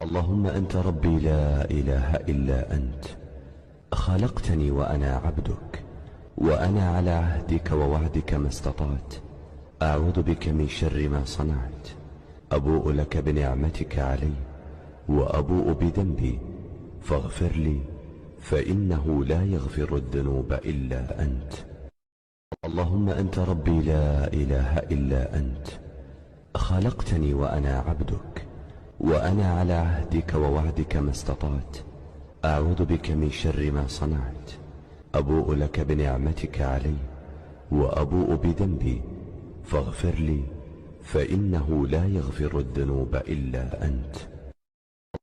اللهم أنت ربي لا إله إلا أنت، خلقتني وأنا عبدك، وأنا على عهدك ووعدك ما استطعت. أعوذ بك من شر ما صنعت. أبوء لك بنعمتك علي وأبوء بذنبي، فاغفر لي فإنه لا يغفر الذنوب إلا أنت. اللهم أنت ربي لا إله إلا أنت، خلقتني وأنا عبدك، وأنا على عهدك ووعدك ما استطعت. أعوذ بك من شر ما صنعت. أبوء لك بنعمتك علي وأبوء بذنبي، فاغفر لي فإنه لا يغفر الذنوب إلا أنت.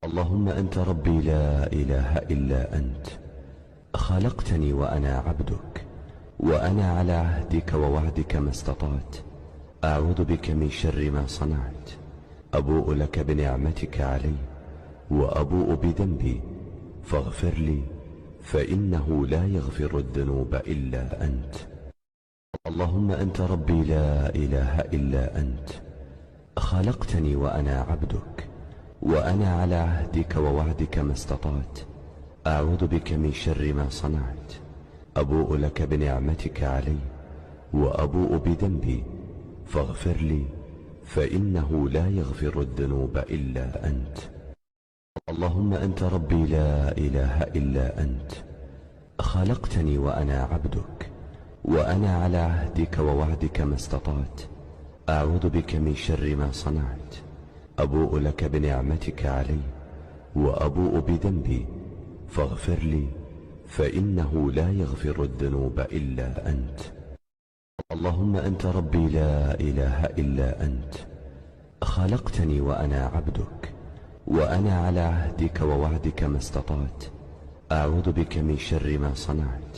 اللهم أنت ربي لا إله إلا أنت، خلقتني وأنا عبدك، وأنا على عهدك ووعدك ما استطعت. أعوذ بك من شر ما صنعت. أبوء لك بنعمتك علي وأبوء بذنبي، فاغفر لي فإنه لا يغفر الذنوب إلا أنت. اللهم أنت ربي لا إله إلا أنت، خلقتني وأنا عبدك، وأنا على عهدك ووعدك ما استطعت. أعوذ بك من شر ما صنعت. أبوء لك بنعمتك علي وأبوء بذنبي، فاغفر لي فإنه لا يغفر الذنوب إلا أنت. اللهم أنت ربي لا إله إلا أنت، خلقتني وأنا عبدك، وأنا على عهدك ووعدك ما استطعت. أعوذ بك من شر ما صنعت. أبوء لك بنعمتك علي وأبوء بذنبي، فاغفر لي فإنه لا يغفر الذنوب إلا أنت. اللهم أنت ربي لا إله إلا أنت، خلقتني وأنا عبدك، وأنا على عهدك ووعدك ما استطعت. أعوذ بك من شر ما صنعت.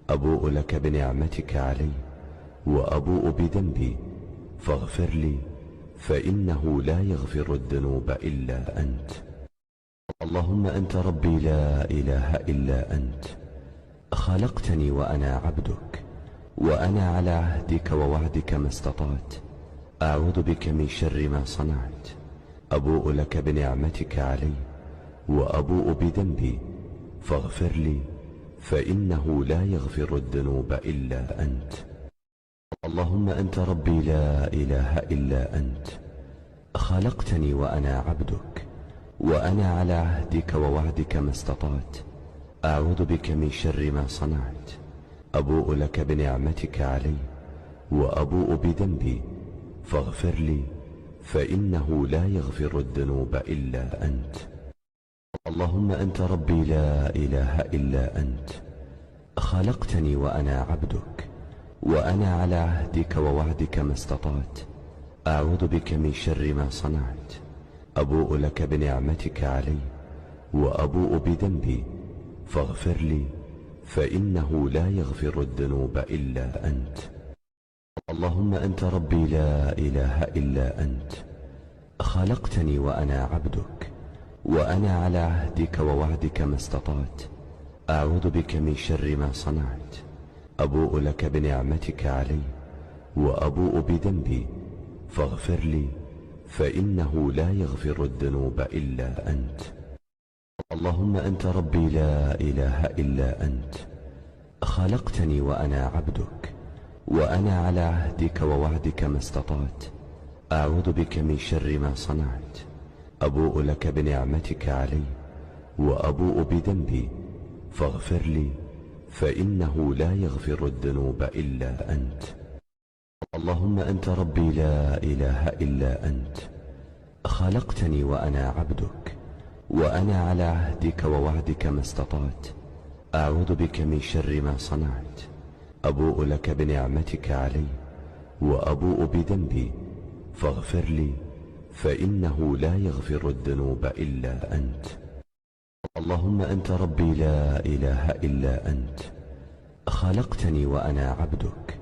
أبوء لك بنعمتك علي وأبوء بذنبي، فاغفر لي فإنه لا يغفر الذنوب إلا أنت. اللهم أنت ربي لا إله إلا أنت، خلقتني وأنا عبدك، وأنا على عهدك ووعدك ما استطعت. أعوذ بك من شر ما صنعت. أبوء لك بنعمتك علي وأبوء بذنبي، فاغفر لي فإنه لا يغفر الذنوب إلا أنت. اللهم أنت ربي لا إله إلا أنت، خلقتني وأنا عبدك، وأنا على عهدك ووعدك ما استطعت. أعوذ بك من شر ما صنعت. أبوء لك بنعمتك علي وأبوء بذنبي، فاغفر لي فإنه لا يغفر الذنوب إلا أنت. اللهم أنت ربي لا إله إلا أنت، خلقتني وأنا عبدك، وأنا على عهدك ووعدك ما استطعت. أعوذ بك من شر ما صنعت. أبوء لك بنعمتك علي وأبوء بذنبي، فاغفر لي فإنه لا يغفر الذنوب إلا أنت. اللهم أنت ربي لا إله إلا أنت، خلقتني وأنا عبدك، وأنا على عهدك ووعدك ما استطعت. أعوذ بك من شر ما صنعت. أبوء لك بنعمتك علي وأبوء بذنبي، فاغفر لي فإنه لا يغفر الذنوب إلا أنت. اللهم أنت ربي لا إله إلا أنت، خلقتني وأنا عبدك، وأنا على عهدك ووعدك ما استطعت. أعوذ بك من شر ما صنعت. أبوء لك بنعمتك علي وأبوء بذنبي، فاغفر لي فإنه لا يغفر الذنوب إلا أنت. اللهم أنت ربي لا إله إلا أنت، خلقتني وأنا عبدك، وأنا على عهدك ووعدك ما استطعت. أعوذ بك من شر ما صنعت. أبوء لك بنعمتك علي وأبوء بذنبي، فاغفر لي فإنه لا يغفر الذنوب إلا أنت. اللهم أنت ربي لا إله إلا أنت، خلقتني وأنا عبدك،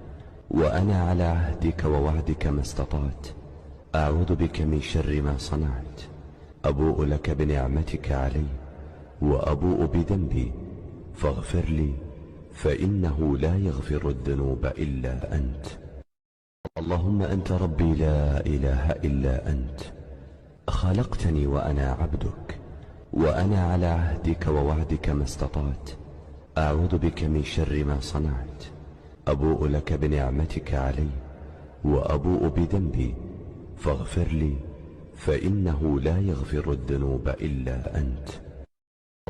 وأنا على عهدك ووعدك ما استطعت. أعوذ بك من شر ما صنعت. أبوء لك بنعمتك علي وأبوء بذنبي، فاغفر لي فإنه لا يغفر الذنوب إلا أنت. اللهم أنت ربي لا إله إلا أنت، خلقتني وأنا عبدك، وأنا على عهدك ووعدك ما استطعت. أعوذ بك من شر ما صنعت. أبوء لك بنعمتك علي وأبوء بذنبي فاغفر لي، فإنه لا يغفر الذنوب إلا أنت.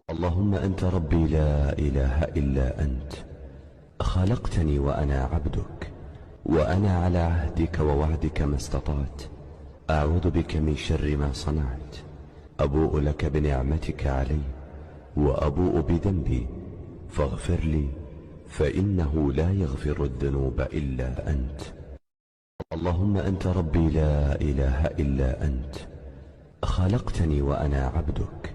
اللهم أنت ربي لا إله إلا أنت. خلقتني وأنا عبدك، وأنا على عهدك ووعدك ما استطعت. أعوذ بك من شر ما صنعت. أبوء لك بنعمتك علي وأبوء بذنبي فاغفر لي، فإنه لا يغفر الذنوب إلا أنت. اللهم أنت ربي لا إله إلا أنت. خلقتني وأنا عبدك،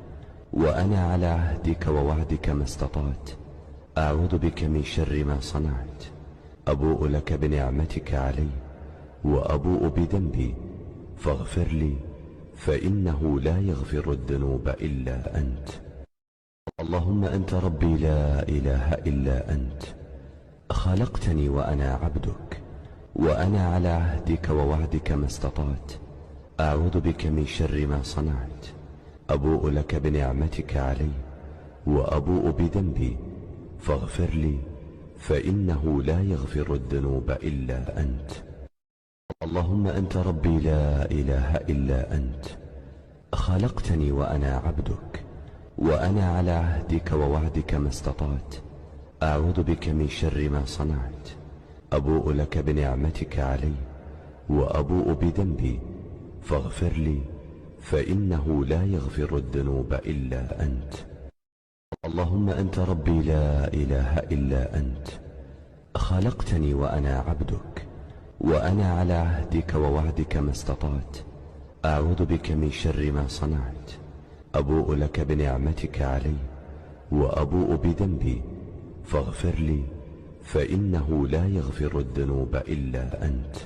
وأنا على عهدك ووعدك ما استطعت. أعوذ بك من شر ما صنعت. أبوء لك بنعمتك علي وأبوء بذنبي فاغفر لي، فإنه لا يغفر الذنوب إلا أنت. اللهم أنت ربي لا إله إلا أنت. خلقتني وأنا عبدك، وأنا على عهدك ووعدك ما استطعت. أعوذ بك من شر ما صنعت. أبوء لك بنعمتك علي وأبوء بذنبي فاغفر لي، فإنه لا يغفر الذنوب إلا أنت. اللهم أنت ربي لا إله إلا أنت. خلقتني وأنا عبدك، وأنا على عهدك ووعدك ما استطعت. أعوذ بك من شر ما صنعت. أبوء لك بنعمتك علي وأبوء بذنبي فاغفر لي، فإنه لا يغفر الذنوب إلا أنت. اللهم أنت ربي لا إله إلا أنت. خلقتني وأنا عبدك، وأنا على عهدك ووعدك ما استطعت. أعوذ بك من شر ما صنعت. أبوء لك بنعمتك علي وأبوء بذنبي فاغفر لي، فإنه لا يغفر الذنوب إلا أنت.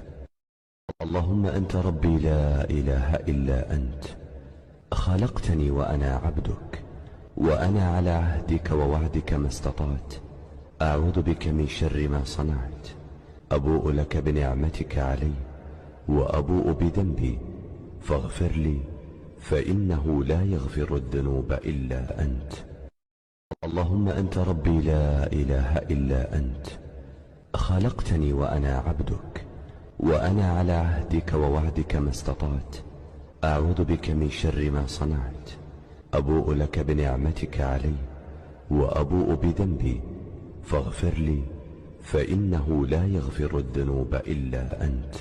اللهم أنت ربي لا إله إلا أنت. خلقتني وأنا عبدك، وأنا على عهدك ووعدك ما استطعت. أعوذ بك من شر ما صنعت. أبوء لك بنعمتك علي وأبوء بذنبي فاغفر لي، فإنه لا يغفر الذنوب إلا أنت. اللهم أنت ربي لا إله إلا أنت. خلقتني وأنا عبدك، وأنا على عهدك ووعدك ما استطعت. أعوذ بك من شر ما صنعت. أبوء لك بنعمتك علي وأبوء بذنبي فاغفر لي، فإنه لا يغفر الذنوب إلا أنت.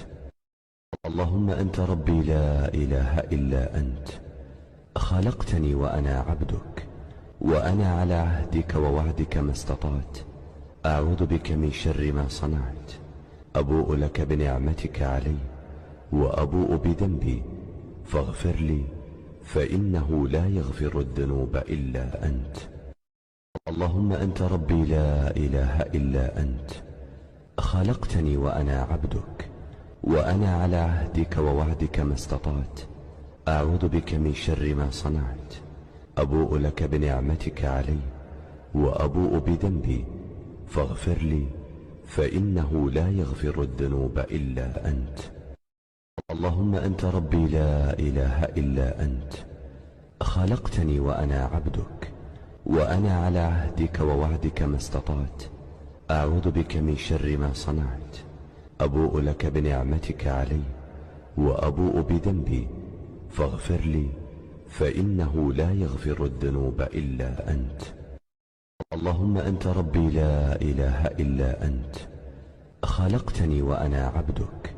اللهم أنت ربي لا إله إلا أنت. خلقتني وأنا عبدك، وأنا على عهدك ووعدك ما استطعت. أعوذ بك من شر ما صنعت. أبوء لك بنعمتك علي وأبوء بذنبي فاغفر لي، فإنه لا يغفر الذنوب إلا أنت. اللهم أنت ربي لا إله إلا أنت. خلقتني وأنا عبدك، وأنا على عهدك ووعدك ما استطعت. أعوذ بك من شر ما صنعت. أبوء لك بنعمتك علي وأبوء بذنبي فاغفر لي، فإنه لا يغفر الذنوب إلا أنت. اللهم أنت ربي لا إله إلا أنت. خلقتني وأنا عبدك، وأنا على عهدك ووعدك ما استطعت. أعوذ بك من شر ما صنعت. أبوء لك بنعمتك علي وأبوء بذنبي فاغفر لي، فإنه لا يغفر الذنوب إلا أنت. اللهم أنت ربي لا إله إلا أنت. خلقتني وأنا عبدك،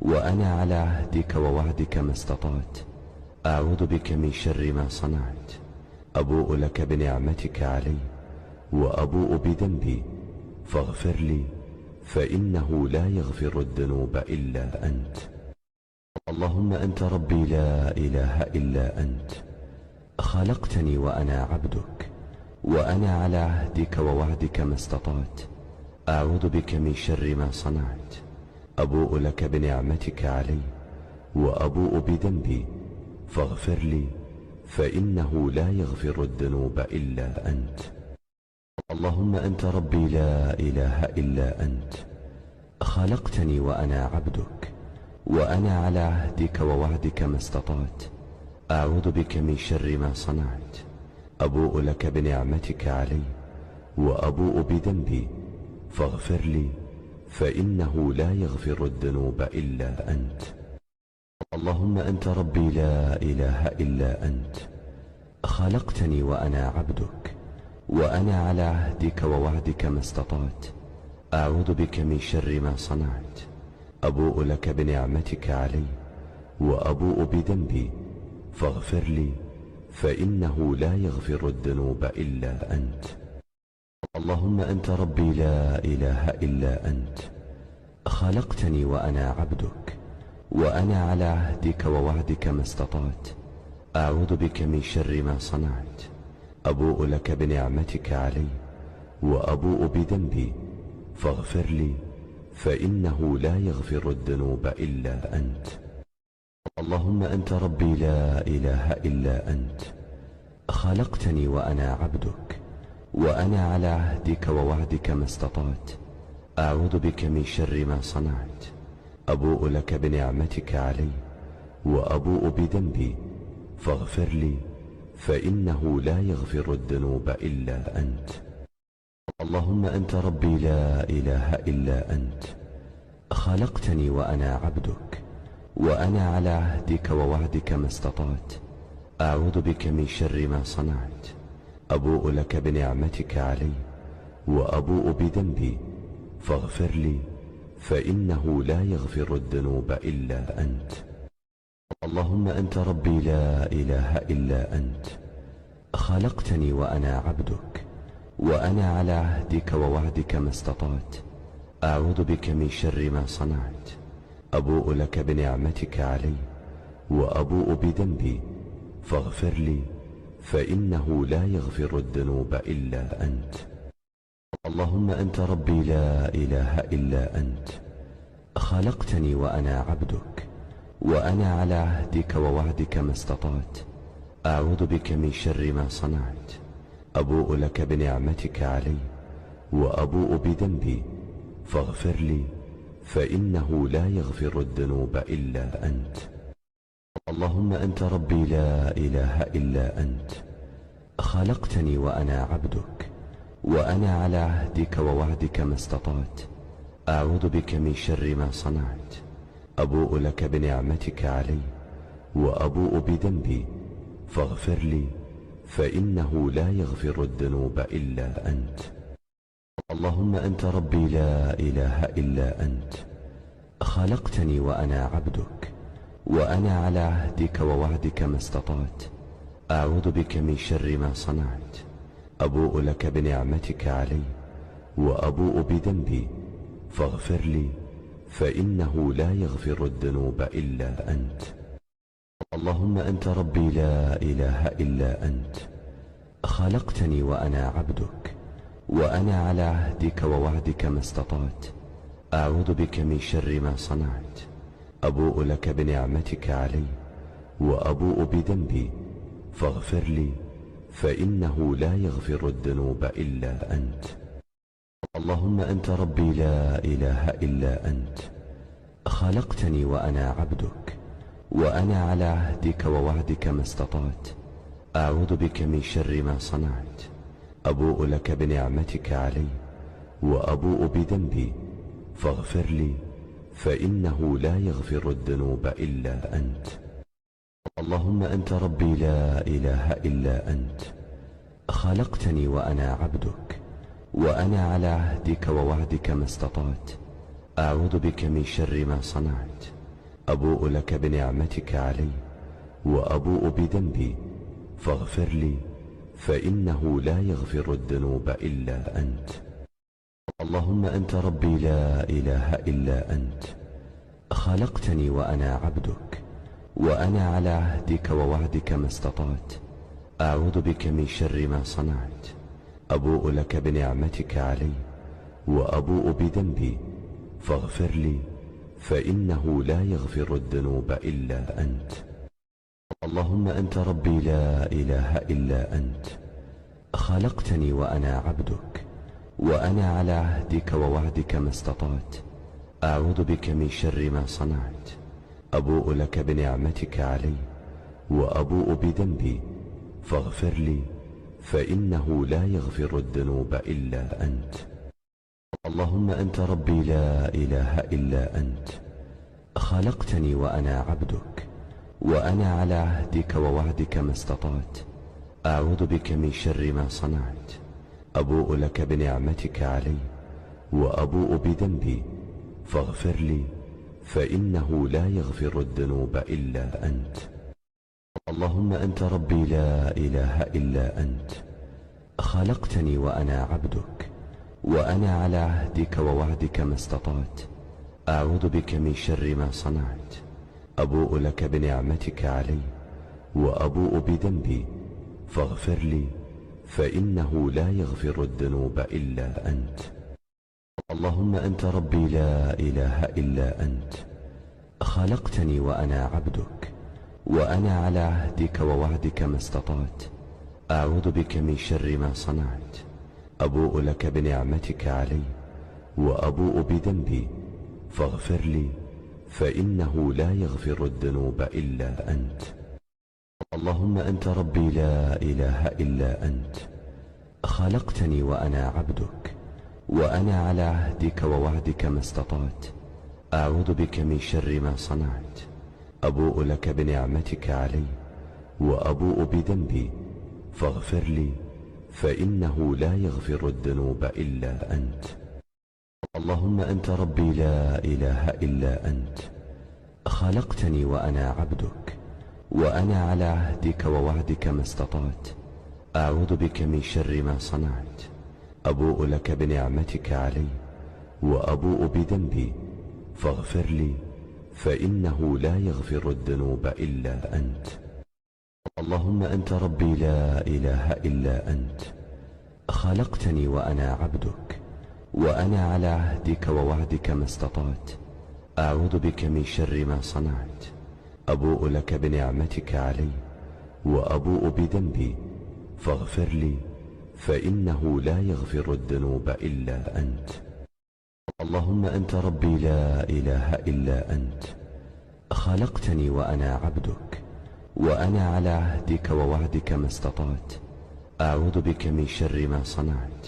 وأنا على عهدك ووعدك ما استطعت. أعوذ بك من شر ما صنعت. أبوء لك بنعمتك علي وأبوء بذنبي فاغفر لي، فإنه لا يغفر الذنوب إلا أنت. اللهم أنت ربي لا إله إلا أنت. خلقتني وأنا عبدك، وأنا على عهدك ووعدك ما استطعت. أعوذ بك من شر ما صنعت. أبوء لك بنعمتك علي وأبوء بذنبي فاغفر لي، فإنه لا يغفر الذنوب إلا أنت. اللهم أنت ربي لا إله إلا أنت. خلقتني وأنا عبدك، وأنا على عهدك ووعدك ما استطعت. أعوذ بك من شر ما صنعت. أبوء لك بنعمتك علي وأبوء بذنبي فاغفر لي فإنه لا يغفر الذنوب إلا أنت. اللهم أنت ربي لا إله إلا أنت، خلقتني وأنا عبدك، وأنا على عهدك ووعدك ما استطعت. أعوذ بك من شر ما صنعت. أبوء لك بنعمتك علي وأبوء بذنبي فاغفر لي فإنه لا يغفر الذنوب إلا أنت. اللهم أنت ربي لا إله إلا أنت، خلقتني وأنا عبدك، وأنا على عهدك ووعدك ما استطعت. أعوذ بك من شر ما صنعت. أبوء لك بنعمتك علي وأبوء بذنبي فاغفر لي فإنه لا يغفر الذنوب إلا أنت. اللهم أنت ربي لا إله إلا أنت، خلقتني وأنا عبدك، وأنا على عهدك ووعدك ما استطعت. أعوذ بك من شر ما صنعت. أبوء لك بنعمتك علي وأبوء بذنبي فاغفر لي فإنه لا يغفر الذنوب إلا أنت. اللهم أنت ربي لا إله إلا أنت، خلقتني وأنا عبدك، وأنا على عهدك ووعدك ما استطعت. أعوذ بك من شر ما صنعت. أبوء لك بنعمتك علي وأبوء بذنبي فاغفر لي فإنه لا يغفر الذنوب إلا أنت. اللهم أنت ربي لا إله إلا أنت، خلقتني وأنا عبدك، وأنا على عهدك ووعدك ما استطعت. أعوذ بك من شر ما صنعت. أبوء لك بنعمتك علي وأبوء بذنبي فاغفر لي فإنه لا يغفر الذنوب إلا أنت. اللهم أنت ربي لا إله إلا أنت، خلقتني وأنا عبدك، وأنا على عهدك ووعدك ما استطعت. أعوذ بك من شر ما صنعت. أبوء لك بنعمتك علي وأبوء بذنبي فاغفر لي فإنه لا يغفر الذنوب إلا أنت. اللهم أنت ربي لا إله إلا أنت، خلقتني وأنا عبدك، وأنا على عهدك ووعدك ما استطعت. أعوذ بك من شر ما صنعت. أبوء لك بنعمتك علي وأبوء بذنبي فاغفر لي فإنه لا يغفر الذنوب إلا أنت. اللهم أنت ربي لا إله إلا أنت، خلقتني وأنا عبدك، وأنا على عهدك ووعدك ما استطعت. أعوذ بك من شر ما صنعت. أبوء لك بنعمتك علي وأبوء بذنبي فاغفر لي فإنه لا يغفر الذنوب إلا أنت. اللهم أنت ربي لا إله إلا أنت، خلقتني وأنا عبدك، وأنا على عهدك ووعدك ما استطعت. أعوذ بك من شر ما صنعت. أبوء لك بنعمتك علي وأبوء بذنبي فاغفر لي فإنه لا يغفر الذنوب إلا أنت. اللهم أنت ربي لا إله إلا أنت، خلقتني وأنا عبدك، وأنا على عهدك ووعدك ما استطعت. أعوذ بك من شر ما صنعت. أبوء لك بنعمتك علي وأبوء بذنبي فاغفر لي فإنه لا يغفر الذنوب إلا أنت. اللهم أنت ربي لا إله إلا أنت، خلقتني وأنا عبدك، وأنا على عهدك ووعدك ما استطعت. أعوذ بك من شر ما صنعت. أبوء لك بنعمتك علي وأبوء بذنبي فاغفر لي فإنه لا يغفر الذنوب إلا أنت. اللهم أنت ربي لا إله إلا أنت، خلقتني وأنا عبدك، وأنا على عهدك ووعدك ما استطعت. أعوذ بك من شر ما صنعت. أبوء لك بنعمتك علي وأبوء بذنبي فاغفر لي فإنه لا يغفر الذنوب إلا أنت. اللهم أنت ربي لا إله إلا أنت، خلقتني وأنا عبدك، وأنا على عهدك ووعدك ما استطعت. أعوذ بك من شر ما صنعت. أبوء لك بنعمتك علي وأبوء بذنبي فاغفر لي فإنه لا يغفر الذنوب إلا أنت. اللهم أنت ربي لا إله إلا أنت، خلقتني وأنا عبدك، وأنا على عهدك ووعدك ما استطعت. أعوذ بك من شر ما صنعت. أبوء لك بنعمتك علي وأبوء بذنبي فاغفر لي فإنه لا يغفر الذنوب إلا أنت. اللهم أنت ربي لا إله إلا أنت، خلقتني وأنا عبدك، وأنا على عهدك ووعدك ما استطعت. أعوذ بك من شر ما صنعت. أبوء لك بنعمتك علي وأبوء بذنبي فاغفر لي فإنه لا يغفر الذنوب إلا أنت. اللهم أنت ربي لا إله إلا أنت، خلقتني وأنا عبدك، وأنا على عهدك ووعدك ما استطعت. أعوذ بك من شر ما صنعت. أبوء لك بنعمتك علي وأبوء بذنبي فاغفر لي فإنه لا يغفر الذنوب إلا أنت. اللهم أنت ربي لا إله إلا أنت، خلقتني وأنا عبدك، وأنا على عهدك ووعدك ما استطعت. أعوذ بك من شر ما صنعت. أبوء لك بنعمتك علي وأبوء بذنبي فاغفر لي فإنه لا يغفر الذنوب إلا أنت. اللهم أنت ربي لا إله إلا أنت، خلقتني وأنا عبدك، وأنا على عهدك ووعدك ما استطعت. أعوذ بك من شر ما صنعت. أبوء لك بنعمتك علي وأبوء بذنبي فاغفر لي فإنه لا يغفر الذنوب إلا أنت. اللهم أنت ربي لا إله إلا أنت، خلقتني وأنا عبدك، وأنا على عهدك ووعدك ما استطعت. أعوذ بك من شر ما صنعت. أبوء لك بنعمتك علي وأبوء بذنبي فاغفر لي فإنه لا يغفر الذنوب إلا أنت. اللهم أنت ربي لا إله إلا أنت، خلقتني وأنا عبدك، وأنا على عهدك ووعدك ما استطعت. أعوذ بك من شر ما صنعت.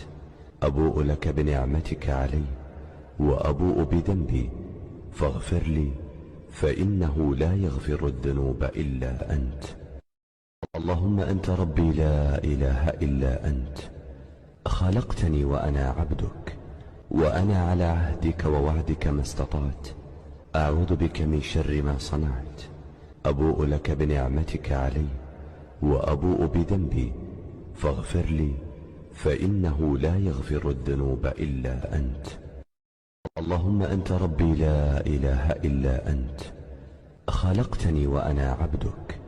أبوء لك بنعمتك علي وأبوء بذنبي فاغفر لي فإنه لا يغفر الذنوب إلا أنت. اللهم أنت ربي لا إله إلا أنت، خلقتني وأنا عبدك، وأنا على عهدك ووعدك ما استطعت. أعوذ بك من شر ما صنعت. أبوء لك بنعمتك علي وأبوء بذنبي فاغفر لي فإنه لا يغفر الذنوب إلا أنت. اللهم أنت ربي لا إله إلا أنت، خلقتني وأنا عبدك،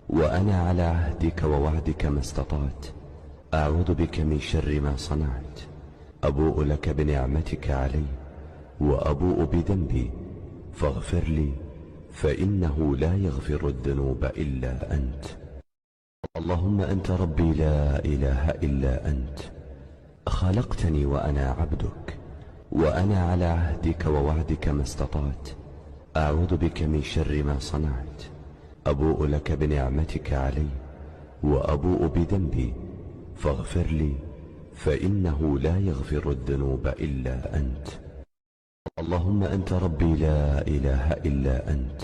وأنا على عهدك ووعدك ما استطعت. أعوذ بك من شر ما صنعت. أبوء لك بنعمتك علي وأبوء بذنبي فاغفر لي فإنه لا يغفر الذنوب إلا أنت. اللهم أنت ربي لا إله إلا أنت، خلقتني وأنا عبدك، وأنا على عهدك ووعدك ما استطعت. أعوذ بك من شر ما صنعت. أبوء لك بنعمتك علي وأبوء بذنبي فاغفر لي فإنه لا يغفر الذنوب إلا أنت. اللهم أنت ربي لا إله إلا أنت،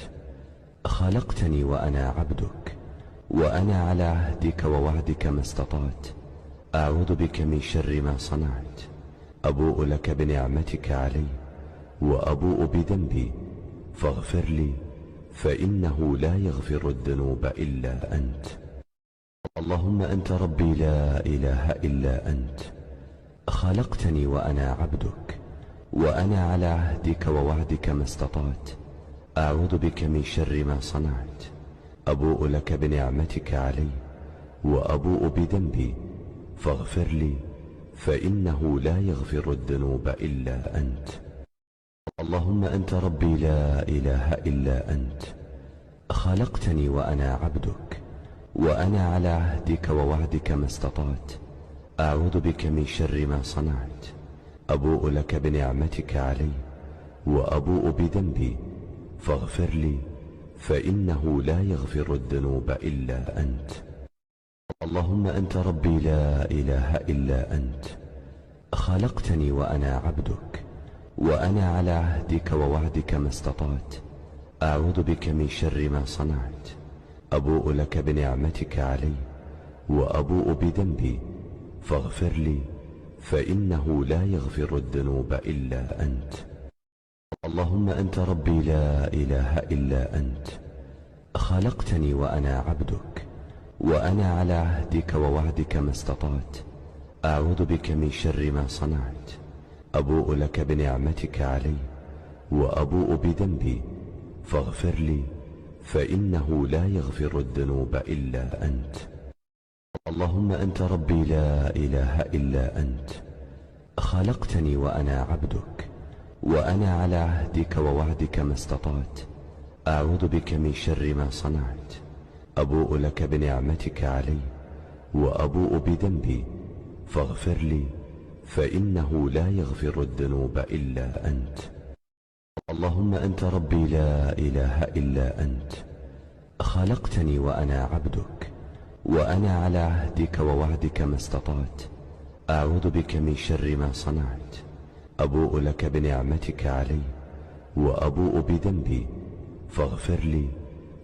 خلقتني وأنا عبدك، وأنا على عهدك ووعدك ما استطعت. أعوذ بك من شر ما صنعت. أبوء لك بنعمتك علي وأبوء بذنبي فاغفر لي فإنه لا يغفر الذنوب إلا أنت. اللهم أنت ربي لا إله إلا أنت، خلقتني وأنا عبدك، وأنا على عهدك ووعدك ما استطعت. أعوذ بك من شر ما صنعت. أبوء لك بنعمتك علي وأبوء بذنبي فاغفر لي فإنه لا يغفر الذنوب إلا أنت. اللهم أنت ربي لا إله إلا أنت، خلقتني وأنا عبدك، وأنا على عهدك ووعدك ما استطعت. أعوذ بك من شر ما صنعت. أبوء لك بنعمتك علي وأبوء بذنبي فاغفر لي فإنه لا يغفر الذنوب إلا أنت. اللهم أنت ربي لا إله إلا أنت، خلقتني وأنا عبدك، وأنا على عهدك ووعدك ما استطعت. أعوذ بك من شر ما صنعت. أبوء لك بنعمتك علي وأبوء بذنبي فاغفر لي، فإنه لا يغفر الذنوب إلا أنت. اللهم أنت ربي لا إله إلا أنت، خلقتني وأنا عبدك، وأنا على عهدك ووعدك ما استطعت. أعوذ بك من شر ما صنعت. أبوء لك بنعمتك علي وأبوء بذنبي فاغفر لي، فإنه لا يغفر الذنوب إلا أنت. اللهم أنت ربي لا إله إلا أنت، خلقتني وأنا عبدك، وأنا على عهدك ووعدك ما استطعت. أعوذ بك من شر ما صنعت. أبوء لك بنعمتك علي وأبوء بذنبي فاغفر لي، فإنه لا يغفر الذنوب إلا أنت. اللهم أنت ربي لا إله إلا أنت، خلقتني وأنا عبدك، وأنا على عهدك ووعدك ما استطعت. أعوذ بك من شر ما صنعت. أبوء لك بنعمتك علي وأبوء بذنبي فاغفر لي،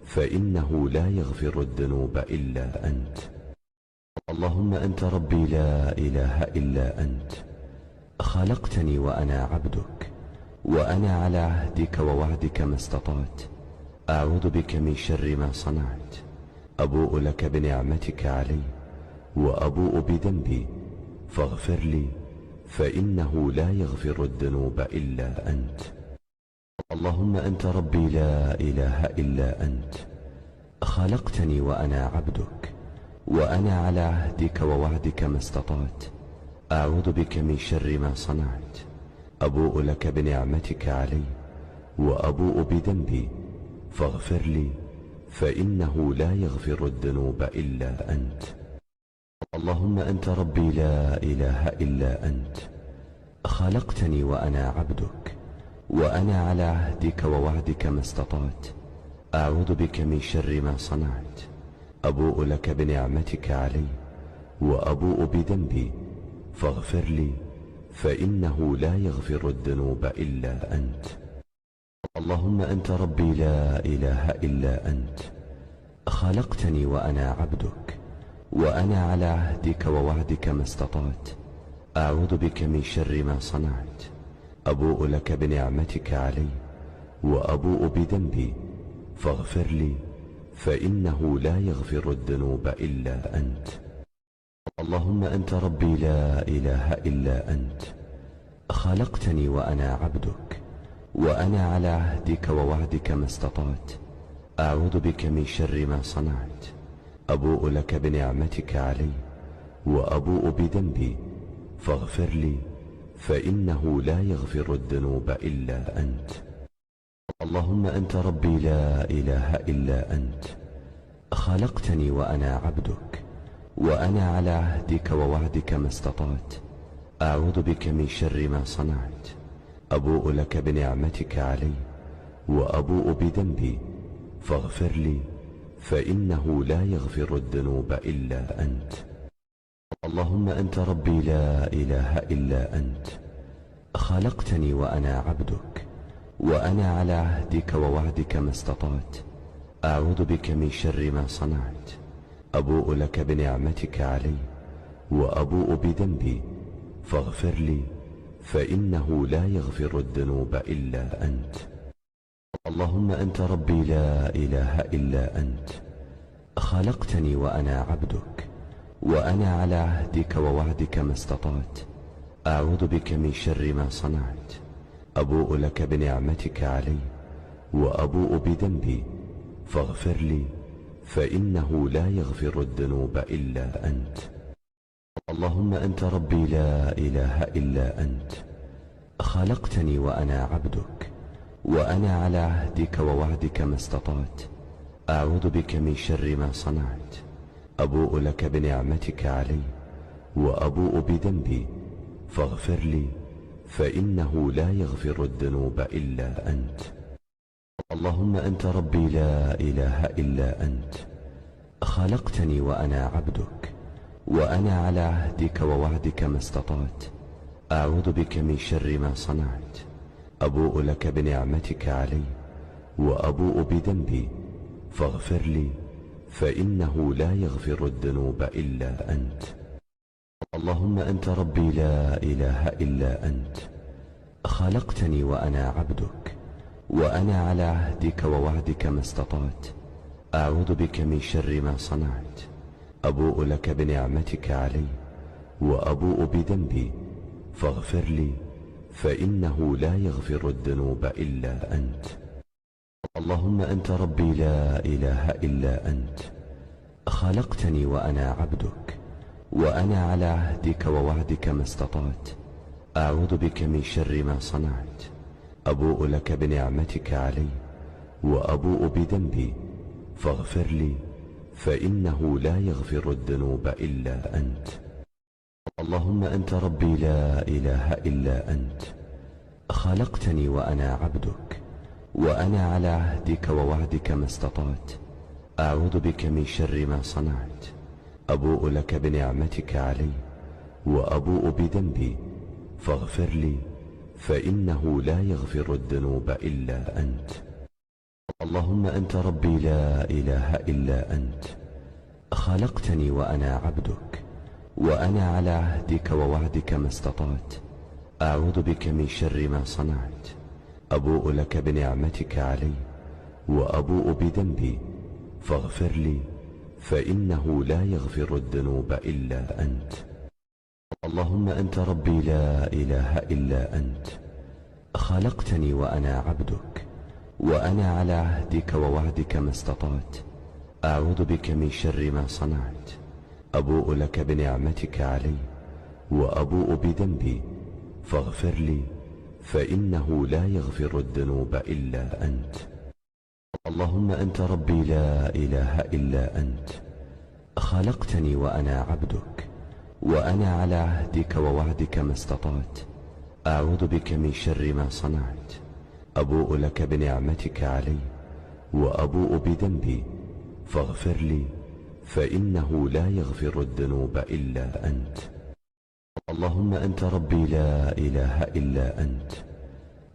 فإنه لا يغفر الذنوب إلا أنت. اللهم أنت ربي لا إله إلا أنت، خلقتني وأنا عبدك، وأنا على عهدك ووعدك ما استطعت. أعوذ بك من شر ما صنعت. أبوء لك بنعمتك علي وأبوء بذنبي فاغفر لي، فإنه لا يغفر الذنوب إلا أنت. اللهم أنت ربي لا إله إلا أنت، خلقتني وأنا عبدك، وأنا على عهدك ووعدك ما استطعت. أعوذ بك من شر ما صنعت. أبوء لك بنعمتك علي وأبوء بذنبي فاغفر لي، فإنه لا يغفر الذنوب إلا أنت. اللهم أنت ربي لا إله إلا أنت، خلقتني وأنا عبدك، وأنا على عهدك ووعدك ما استطعت. أعوذ بك من شر ما صنعت. أبوء لك بنعمتك علي وأبوء بذنبي فاغفر لي، فإنه لا يغفر الذنوب إلا أنت. اللهم أنت ربي لا إله إلا أنت، خلقتني وأنا عبدك، وأنا على عهدك ووعدك ما استطعت. أعوذ بك من شر ما صنعت. أبوء لك بنعمتك علي وأبوء بذنبي فاغفر لي، فإنه لا يغفر الذنوب إلا أنت. اللهم أنت ربي لا إله إلا أنت، خلقتني وأنا عبدك، وأنا على عهدك ووعدك ما استطعت. أعوذ بك من شر ما صنعت. أبوء لك بنعمتك علي وأبوء بذنبي فاغفر لي، فإنه لا يغفر الذنوب إلا أنت. اللهم أنت ربي لا إله إلا أنت، خلقتني وأنا عبدك، وأنا على عهدك ووعدك ما استطعت. أعوذ بك من شر ما صنعت. أبوء لك بنعمتك علي وأبوء بذنبي فاغفر لي، فإنه لا يغفر الذنوب إلا أنت. اللهم أنت ربي لا إله إلا أنت، خلقتني وأنا عبدك، وأنا على عهدك ووعدك ما استطعت. أعوذ بك من شر ما صنعت. أبوء لك بنعمتك علي وأبوء بذنبي فاغفر لي، فإنه لا يغفر الذنوب إلا أنت. اللهم أنت ربي لا إله إلا أنت، خلقتني وأنا عبدك، وأنا على عهدك ووعدك ما استطعت. أعوذ بك من شر ما صنعت. أبوء لك بنعمتك علي وأبوء بذنبي فاغفر لي، فإنه لا يغفر الذنوب إلا أنت. اللهم أنت ربي لا إله إلا أنت، خلقتني وأنا عبدك، وأنا على عهدك ووعدك ما استطعت. أعوذ بك من شر ما صنعت. أبوء لك بنعمتك علي وأبوء بذنبي فاغفر لي، فإنه لا يغفر الذنوب إلا أنت. اللهم أنت ربي لا إله إلا أنت، خلقتني وأنا عبدك، وأنا على عهدك ووعدك ما استطعت. أعوذ بك من شر ما صنعت. أبوء لك بنعمتك علي وأبوء بذنبي فاغفر لي، فإنه لا يغفر الذنوب إلا أنت. اللهم أنت ربي لا إله إلا أنت، خلقتني وأنا عبدك، وأنا على عهدك ووعدك ما استطعت. أعوذ بك من شر ما صنعت. أبوء لك بنعمتك علي وأبوء بذنبي فاغفر لي، فإنه لا يغفر الذنوب إلا أنت. اللهم أنت ربي لا إله إلا أنت، خلقتني وأنا عبدك، وأنا على عهدك ووعدك ما استطعت. أعوذ بك من شر ما صنعت. أبوء لك بنعمتك علي وأبوء بذنبي فاغفر لي، فإنه لا يغفر الذنوب إلا أنت. اللهم أنت ربي لا إله إلا أنت، خلقتني وأنا عبدك، وأنا على عهدك ووعدك ما استطعت. أعوذ بك من شر ما صنعت. أبوء لك بنعمتك علي وأبوء بذنبي فاغفر لي، فإنه لا يغفر الذنوب إلا أنت. اللهم أنت ربي لا إله إلا أنت، خلقتني وأنا عبدك، وأنا على عهدك ووعدك ما استطعت. أعوذ بك من شر ما صنعت. أبوء لك بنعمتك علي وأبوء بذنبي فاغفر لي، فإنه لا يغفر الذنوب إلا أنت. اللهم أنت ربي لا إله إلا أنت، خلقتني وأنا عبدك، وأنا على عهدك ووعدك ما استطعت. أعوذ بك من شر ما صنعت. أبوء لك بنعمتك علي وأبوء بذنبي فاغفر لي، فإنه لا يغفر الذنوب إلا أنت. اللهم أنت ربي لا إله إلا أنت، خلقتني وأنا عبدك، وأنا على عهدك ووعدك ما استطعت. أعوذ بك من شر ما صنعت. أبوء لك بنعمتك علي وأبوء بذنبي فاغفر لي، فإنه لا يغفر الذنوب إلا أنت. اللهم أنت ربي لا إله إلا أنت،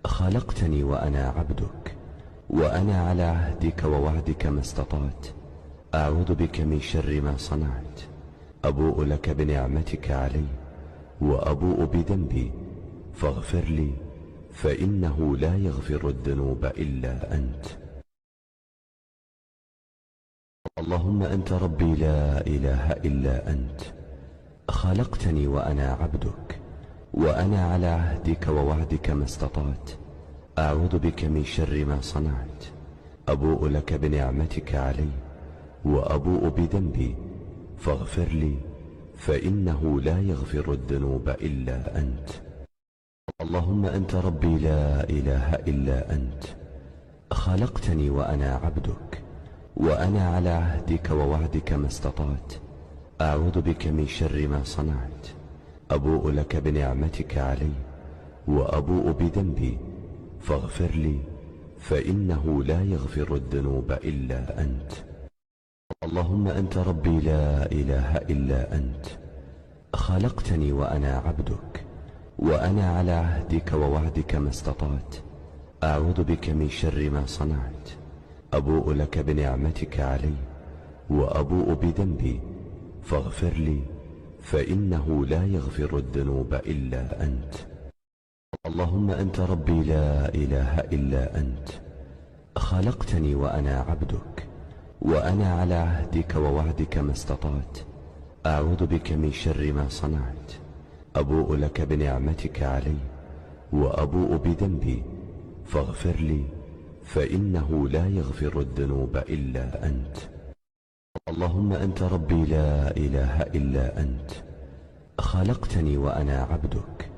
خلقتني وأنا عبدك، وأنا على عهدك ووعدك ما استطعت. أعوذ بك من شر ما صنعت. أبوء لك بنعمتك علي وأبوء بذنبي فاغفر لي، فإنه لا يغفر الذنوب إلا أنت. اللهم أنت ربي لا إله إلا أنت، خلقتني وأنا عبدك، وأنا على عهدك ووعدك ما استطعت. أعوذ بك من شر ما صنعت. أبوء لك بنعمتك علي وأبوء بذنبي فاغفر لي، فإنه لا يغفر الذنوب إلا أنت. اللهم أنت ربي لا إله إلا أنت، خلقتني وأنا عبدك، وأنا على عهدك ووعدك ما استطعت. أعوذ بك من شر ما صنعت. أبوء لك بنعمتك علي وأبوء بذنبي فاغفر لي، فإنه لا يغفر الذنوب إلا أنت. اللهم أنت ربي لا إله إلا أنت، خلقتني وأنا عبدك، وأنا على عهدك ووعدك ما استطعت. أعوذ بك من شر ما صنعت. أبوء لك بنعمتك علي وأبوء بذنبي فاغفر لي، فإنه لا يغفر الذنوب إلا أنت. اللهم أنت ربي لا إله إلا أنت، خلقتني وأنا عبدك، وأنا على عهدك ووعدك ما استطعت. أعوذ بك من شر ما صنعت. أبوء لك بنعمتك علي وأبوء بذنبي فاغفر لي، فإنه لا يغفر الذنوب إلا أنت. اللهم أنت ربي لا إله إلا أنت، خلقتني وأنا عبدك،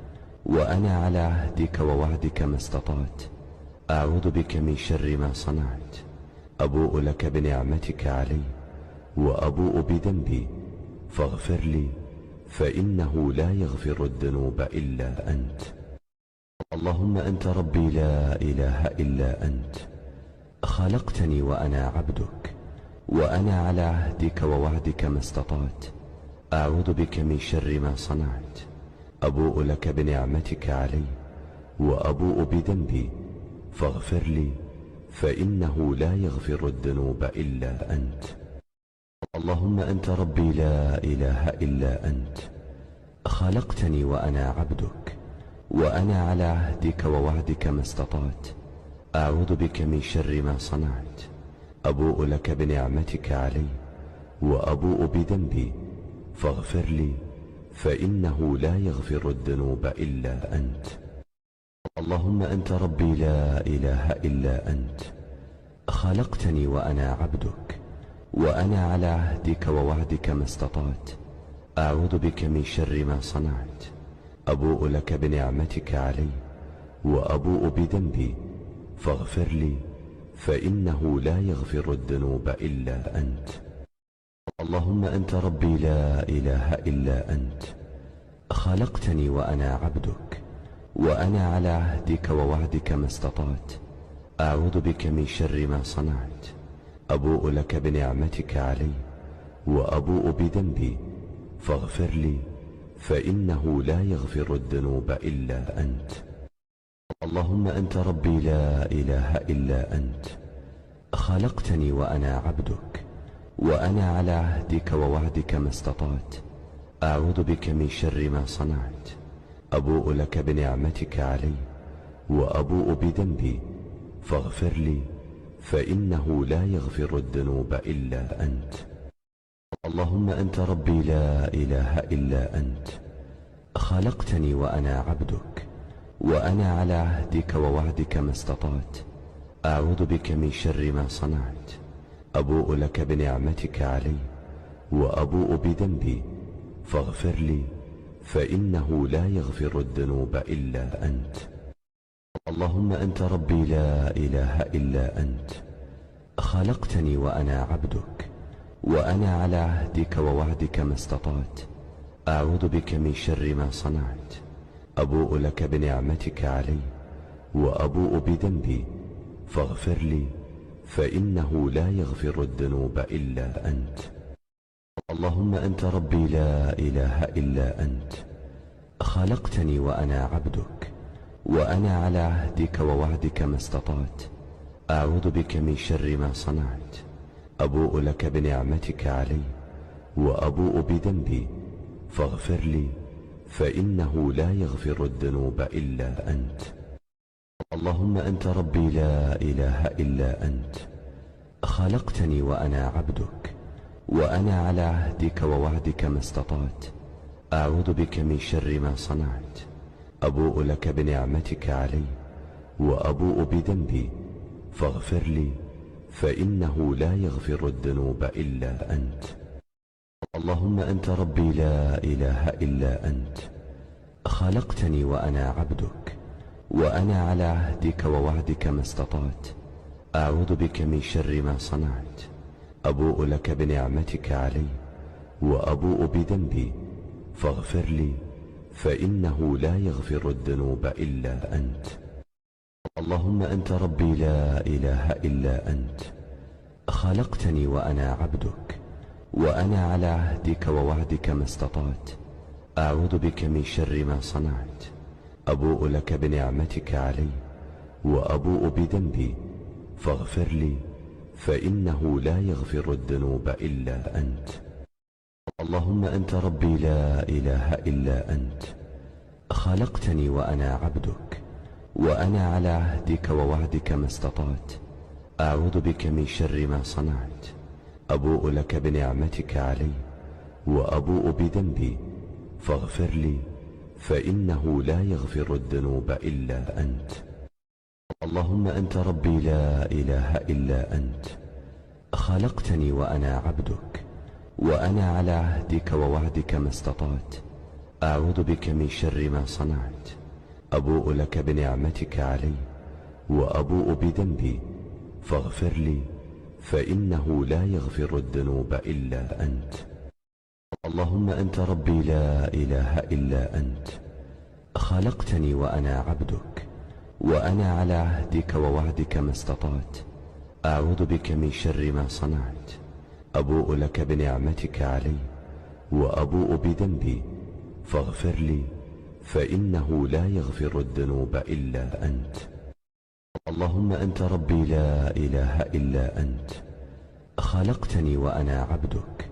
وأنا على عهدك ووعدك ما استطعت. أعوذ بك من شر ما صنعت. أبوء لك بنعمتك علي وأبوء بذنبي فاغفر لي، فإنه لا يغفر الذنوب إلا أنت. اللهم أنت ربي لا إله إلا أنت، خلقتني وأنا عبدك، وأنا على عهدك ووعدك ما استطعت. أعوذ بك من شر ما صنعت. أبوء لك بنعمتك علي وأبوء بذنبي فاغفر لي، فإنه لا يغفر الذنوب إلا أنت. اللهم أنت ربي لا إله إلا أنت. خلقتني وأنا عبدك، وأنا على عهدك ووعدك ما استطعت. أعوذ بك من شر ما صنعت. أبوء لك بنعمتك علي وأبوء بذنبي فاغفر لي، فإنه لا يغفر الذنوب إلا أنت. اللهم أنت ربي لا إله إلا أنت. خلقتني وأنا عبدك، وأنا على عهدك ووعدك ما استطعت. أعوذ بك من شر ما صنعت. أبوء لك بنعمتك علي وأبوء بذنبي فاغفر لي، فإنه لا يغفر الذنوب إلا أنت. اللهم أنت ربي لا إله إلا أنت. خلقتني وأنا عبدك، وأنا على عهدك ووعدك ما استطعت. أعوذ بك من شر ما صنعت. أبوء لك بنعمتك علي وأبوء بذنبي فاغفر لي، فإنه لا يغفر الذنوب إلا أنت. اللهم أنت ربي لا إله إلا أنت. خلقتني وأنا عبدك، وأنا على عهدك ووعدك ما استطعت. أعوذ بك من شر ما صنعت. أبوء لك بنعمتك علي وأبوء بذنبي فاغفر لي، فإنه لا يغفر الذنوب إلا أنت. اللهم أنت ربي لا إله إلا أنت. خلقتني وأنا عبدك، وأنا على عهدك ووعدك ما استطعت. أعوذ بك من شر ما صنعت. أبوء لك بنعمتك علي وأبوء بذنبي فاغفر لي، فإنه لا يغفر الذنوب إلا أنت. اللهم أنت ربي لا إله إلا أنت. خلقتني وأنا عبدك، وأنا على عهدك ووعدك ما استطعت. أعوذ بك من شر ما صنعت. أبوء لك بنعمتك علي وأبوء بذنبي فاغفر لي، فإنه لا يغفر الذنوب إلا أنت. اللهم أنت ربي لا إله إلا أنت. خلقتني وأنا عبدك، وأنا على عهدك ووعدك ما استطعت. أعوذ بك من شر ما صنعت. أبوء لك بنعمتك علي وأبوء بذنبي فاغفر لي، فإنه لا يغفر الذنوب إلا أنت. اللهم أنت ربي لا إله إلا أنت. خلقتني وأنا عبدك، وأنا على عهدك ووعدك ما استطعت. أعوذ بك من شر ما صنعت. أبوء لك بنعمتك علي وأبوء بذنبي فاغفر لي، فإنه لا يغفر الذنوب إلا أنت. اللهم أنت ربي لا إله إلا أنت. خلقتني وأنا عبدك، وأنا على عهدك ووعدك ما استطعت. أعوذ بك من شر ما صنعت. أبوء لك بنعمتك علي وأبوء بذنبي فاغفر لي، فإنه لا يغفر الذنوب إلا أنت. اللهم أنت ربي لا إله إلا أنت. خلقتني وأنا عبدك، وأنا على عهدك ووعدك ما استطعت. أعوذ بك من شر ما صنعت. أبوء لك بنعمتك علي وأبوء بذنبي فاغفر لي، فإنه لا يغفر الذنوب إلا أنت. اللهم أنت ربي لا إله إلا أنت. خلقتني وأنا عبدك، وأنا على عهدك ووعدك ما استطعت. أعوذ بك من شر ما صنعت. أبوء لك بنعمتك علي وأبوء بذنبي فاغفر لي، فإنه لا يغفر الذنوب إلا أنت. اللهم أنت ربي لا إله إلا أنت. خلقتني وأنا عبدك، وأنا على عهدك ووعدك ما استطعت. أعوذ بك من شر ما صنعت. أبوء لك بنعمتك علي وأبوء بذنبي فاغفر لي، فإنه لا يغفر الذنوب إلا أنت. اللهم أنت ربي لا إله إلا أنت. خلقتني وأنا عبدك، وأنا على عهدك ووعدك ما استطعت. أعوذ بك من شر ما صنعت. أبوء لك بنعمتك علي وأبوء بذنبي فاغفر لي فإنه لا يغفر الذنوب إلا أنت. اللهم أنت ربي لا إله إلا أنت، خلقتني وأنا عبدك،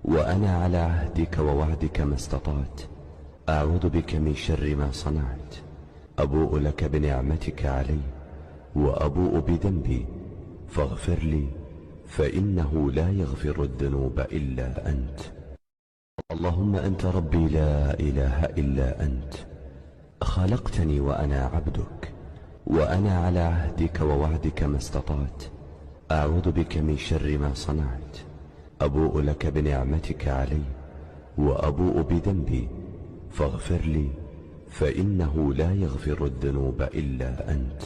وأنا على عهدك ووعدك ما استطعت. أعوذ بك من شر ما صنعت. أبوء لك بنعمتك علي وأبوء بذنبي فاغفر لي فإنه لا يغفر الذنوب إلا أنت. اللهم أنت ربي لا إله إلا أنت، خلقتني وأنا عبدك، وأنا على عهدك ووعدك ما استطعت. أعوذ بك من شر ما صنعت. أبوء لك بنعمتك علي وأبوء بذنبي فاغفر لي فإنه لا يغفر الذنوب إلا أنت.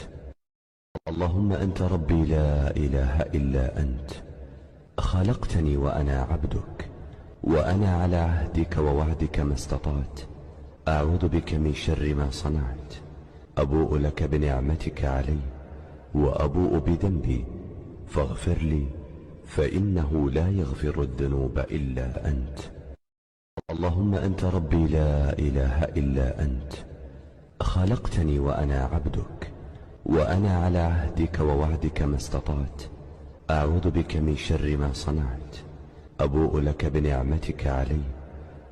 اللهم أنت ربي لا إله إلا أنت، خلقتني وأنا عبدك، وأنا على عهدك ووعدك ما استطعت. أعوذ بك من شر ما صنعت. أبوء لك بنعمتك علي وأبوء بذنبي فاغفر لي فإنه لا يغفر الذنوب إلا أنت. اللهم أنت ربي لا إله إلا أنت، خلقتني وأنا عبدك، وأنا على عهدك ووعدك ما استطعت. أعوذ بك من شر ما صنعت. أبوء لك بنعمتك علي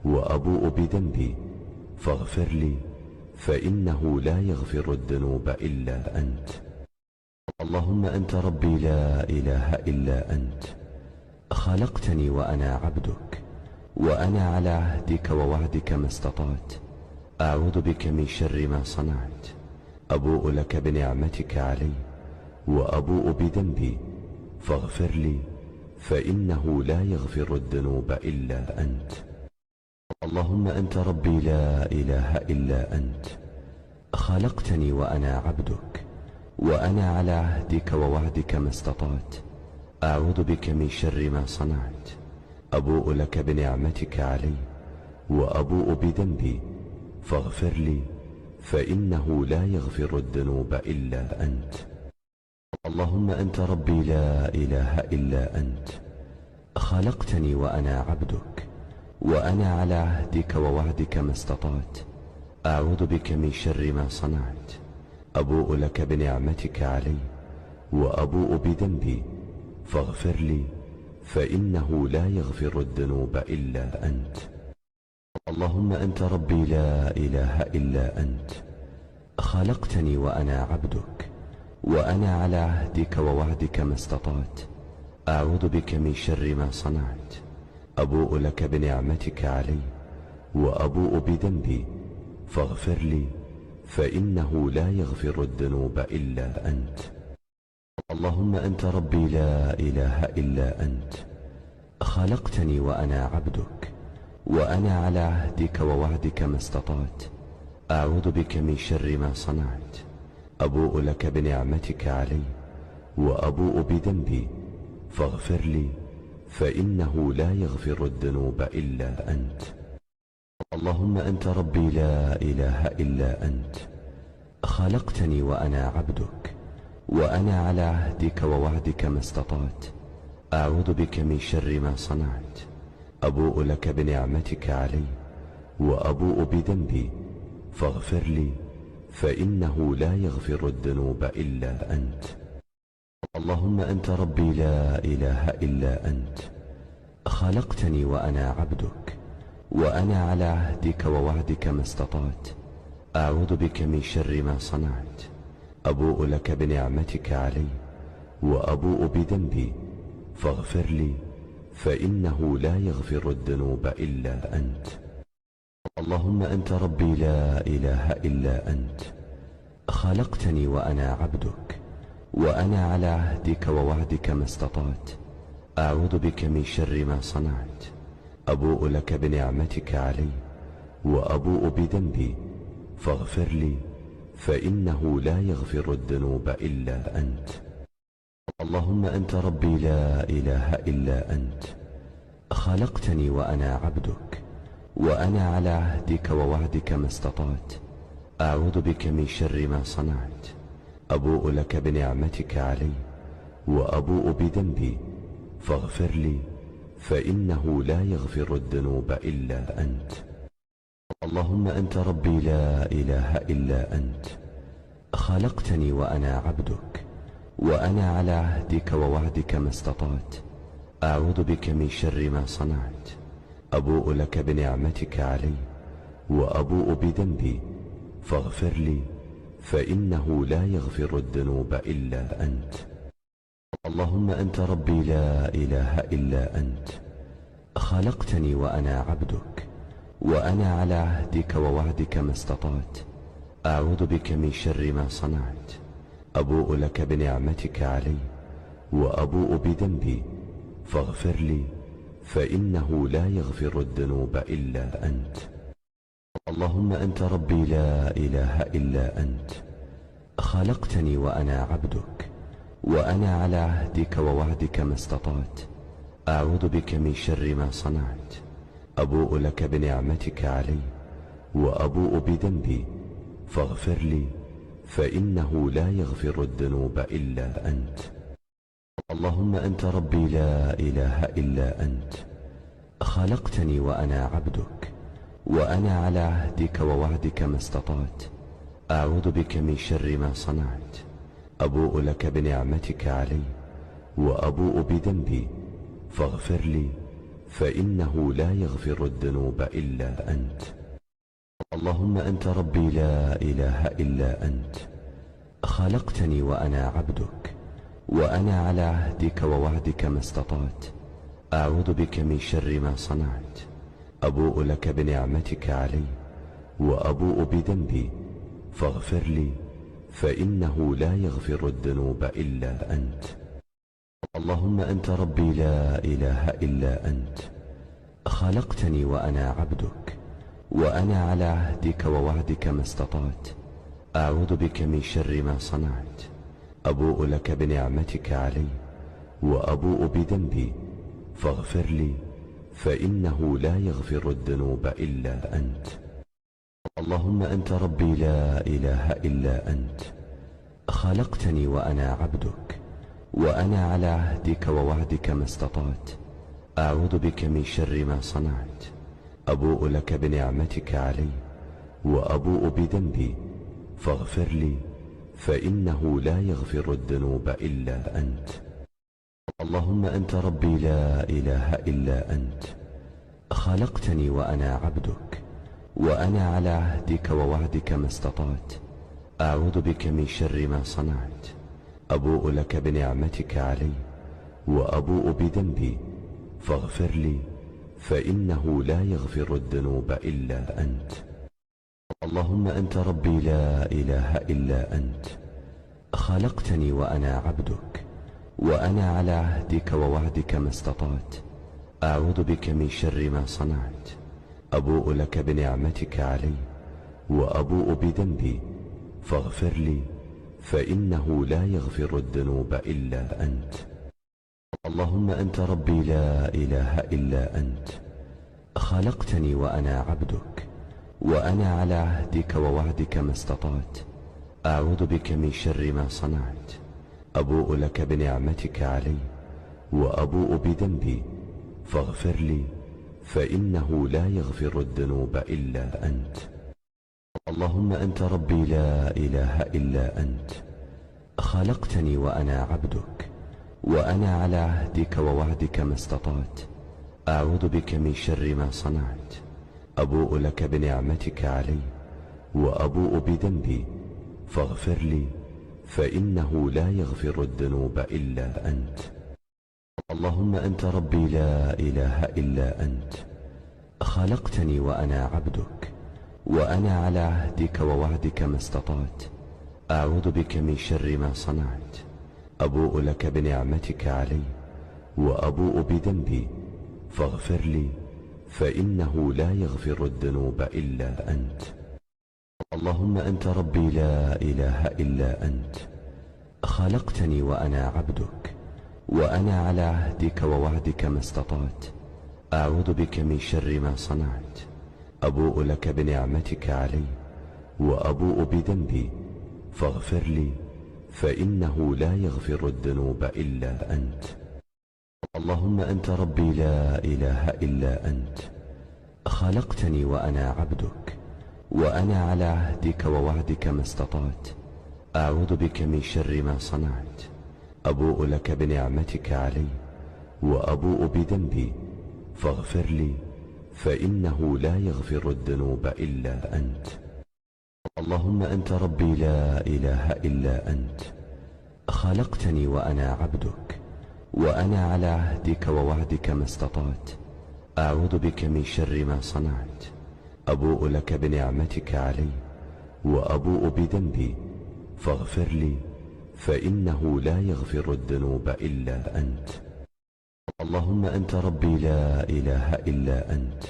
وأبوء بذنبي فاغفر لي فإنه لا يغفر الذنوب إلا أنت. اللهم أنت ربي لا إله إلا أنت، خلقتني وأنا عبدك، وأنا على عهدك ووعدك ما استطعت. أعوذ بك من شر ما صنعت. أبوء لك بنعمتك علي وأبوء بذنبي فاغفر لي فإنه لا يغفر الذنوب إلا أنت. اللهم أنت ربي لا إله إلا أنت، خلقتني وأنا عبدك، وأنا على عهدك ووعدك ما استطعت. أعوذ بك من شر ما صنعت. أبوء لك بنعمتك علي وأبوء بذنبي فاغفر لي فإنه لا يغفر الذنوب إلا أنت. اللهم أنت ربي لا إله إلا أنت، خلقتني وأنا عبدك، وأنا على عهدك ووعدك ما استطعت. أعوذ بك من شر ما صنعت. أبوء لك بنعمتك علي وأبوء بذنبي فاغفر لي فإنه لا يغفر الذنوب إلا أنت. اللهم أنت ربي لا إله إلا أنت، خلقتني وأنا عبدك، وأنا على عهدك ووعدك ما استطعت. أعوذ بك من شر ما صنعت. أبوء لك بنعمتك علي وأبوء بذنبي فاغفر لي فإنه لا يغفر الذنوب إلا أنت. اللهم أنت ربي لا إله إلا أنت، خلقتني وأنا عبدك، وأنا على عهدك ووعدك ما استطعت. أعوذ بك من شر ما صنعت. أبوء لك بنعمتك علي وأبوء بذنبي فاغفر لي فإنه لا يغفر الذنوب إلا أنت. اللهم أنت ربي لا إله إلا أنت، خلقتني وأنا عبدك، وأنا على عهدك ووعدك ما استطعت. أعوذ بك من شر ما صنعت. أبوء لك بنعمتك علي وأبوء بذنبي فاغفر لي فإنه لا يغفر الذنوب إلا أنت. اللهم أنت ربي لا إله إلا أنت، خلقتني وأنا عبدك، وأنا على عهدك ووعدك ما استطعت. أعوذ بك من شر ما صنعت. أبوء لك بنعمتك علي وأبوء بذنبي فاغفر لي فإنه لا يغفر الذنوب إلا أنت. اللهم أنت ربي لا إله إلا أنت، خلقتني وأنا عبدك، وأنا على عهدك ووعدك ما استطعت. أعوذ بك من شر ما صنعت. أبوء لك بنعمتك علي وأبوء بذنبي فاغفر لي فإنه لا يغفر الذنوب إلا أنت. اللهم أنت ربي لا إله إلا أنت، خلقتني وأنا عبدك، وأنا على عهدك ووعدك ما استطعت. أعوذ بك من شر ما صنعت. أبوء لك بنعمتك علي وأبوء بذنبي فاغفر لي فإنه لا يغفر الذنوب إلا أنت. اللهم أنت ربي لا إله إلا أنت، خلقتني وأنا عبدك، وأنا على عهدك ووعدك ما استطعت. أعوذ بك من شر ما صنعت. أبوء لك بنعمتك علي وأبوء بذنبي فاغفر لي فإنه لا يغفر الذنوب إلا أنت. اللهم أنت ربي لا إله إلا أنت، خلقتني وأنا عبدك، وأنا على عهدك ووعدك ما استطعت. أعوذ بك من شر ما صنعت. أبوء لك بنعمتك علي وأبوء بذنبي فاغفر لي فإنه لا يغفر الذنوب إلا أنت. اللهم أنت ربي لا إله إلا أنت، خلقتني وأنا عبدك، وأنا على عهدك ووعدك ما استطعت. أعوذ بك من شر ما صنعت. أبوء لك بنعمتك علي وأبوء بذنبي فاغفر لي فإنه لا يغفر الذنوب إلا أنت. اللهم أنت ربي لا إله إلا أنت، خلقتني وأنا عبدك، وأنا على عهدك ووعدك ما استطعت. أعوذ بك من شر ما صنعت. أبوء لك بنعمتك علي وأبوء بذنبي فاغفر لي فإنه لا يغفر الذنوب إلا أنت. اللهم أنت ربي لا إله إلا أنت، خلقتني وأنا عبدك، وأنا على عهدك ووعدك ما استطعت. أعوذ بك من شر ما صنعت. أبوء لك بنعمتك علي وأبوء بذنبي فاغفر لي فإنه لا يغفر الذنوب إلا أنت. اللهم أنت ربي لا إله إلا أنت، خلقتني وأنا عبدك، وأنا على عهدك ووعدك ما استطعت. أعوذ بك من شر ما صنعت. أبوء لك بنعمتك علي وأبوء بذنبي فاغفر لي فإنه لا يغفر الذنوب إلا أنت. اللهم أنت ربي لا إله إلا أنت، خلقتني وأنا عبدك، وأنا على عهدك ووعدك ما استطعت. أعوذ بك من شر ما صنعت. أبوء لك بنعمتك علي وأبوء بذنبي فاغفر لي فإنه لا يغفر الذنوب إلا أنت. اللهم أنت ربي لا إله إلا أنت، خلقتني وأنا عبدك، وأنا على عهدك ووعدك ما استطعت. أعوذ بك من شر ما صنعت. أبوء لك بنعمتك علي وأبوء بذنبي فاغفر لي فإنه لا يغفر الذنوب إلا أنت. اللهم أنت ربي لا إله إلا أنت، خلقتني وأنا عبدك، وأنا على عهدك ووعدك ما استطعت. أعوذ بك من شر ما صنعت. أبوء لك بنعمتك علي وأبوء بذنبي فاغفر لي فإنه لا يغفر الذنوب إلا أنت. اللهم أنت ربي لا إله إلا أنت، خلقتني وأنا عبدك، وأنا على عهدك ووعدك ما استطعت. أعوذ بك من شر ما صنعت. أبوء لك بنعمتك علي وأبوء بذنبي فاغفر لي فإنه لا يغفر الذنوب إلا أنت. اللهم أنت ربي لا إله إلا أنت، خلقتني وأنا عبدك، وأنا على عهدك ووعدك ما استطعت. أعوذ بك من شر ما صنعت. أبوء لك بنعمتك علي وأبوء بذنبي فاغفر لي فإنه لا يغفر الذنوب إلا أنت. اللهم أنت ربي لا إله إلا أنت، خلقتني وأنا عبدك، وأنا على عهدك ووعدك ما استطعت. أعوذ بك من شر ما صنعت. أبوء لك بنعمتك علي وأبوء بذنبي فاغفر لي فإنه لا يغفر الذنوب إلا أنت. اللهم أنت ربي لا إله إلا أنت، خلقتني وأنا عبدك، وأنا على عهدك ووعدك ما استطعت. أعوذ بك من شر ما صنعت. أبوء لك بنعمتك علي وأبوء بذنبي فاغفر لي فإنه لا يغفر الذنوب إلا أنت. اللهم أنت ربي لا إله إلا أنت، خلقتني وأنا عبدك، وأنا على عهدك ووعدك ما استطعت. أعوذ بك من شر ما صنعت. أبوء لك بنعمتك علي وأبوء بذنبي فاغفر لي، فإنه لا يغفر الذنوب إلا أنت. اللهم أنت ربي لا إله إلا أنت، خلقتني وأنا عبدك، وأنا على عهدك ووعدك ما استطعت. أعوذ بك من شر ما صنعت. أبوء لك بنعمتك علي وأبوء بذنبي فاغفر لي، فإنه لا يغفر الذنوب إلا أنت. اللهم أنت ربي لا إله إلا أنت،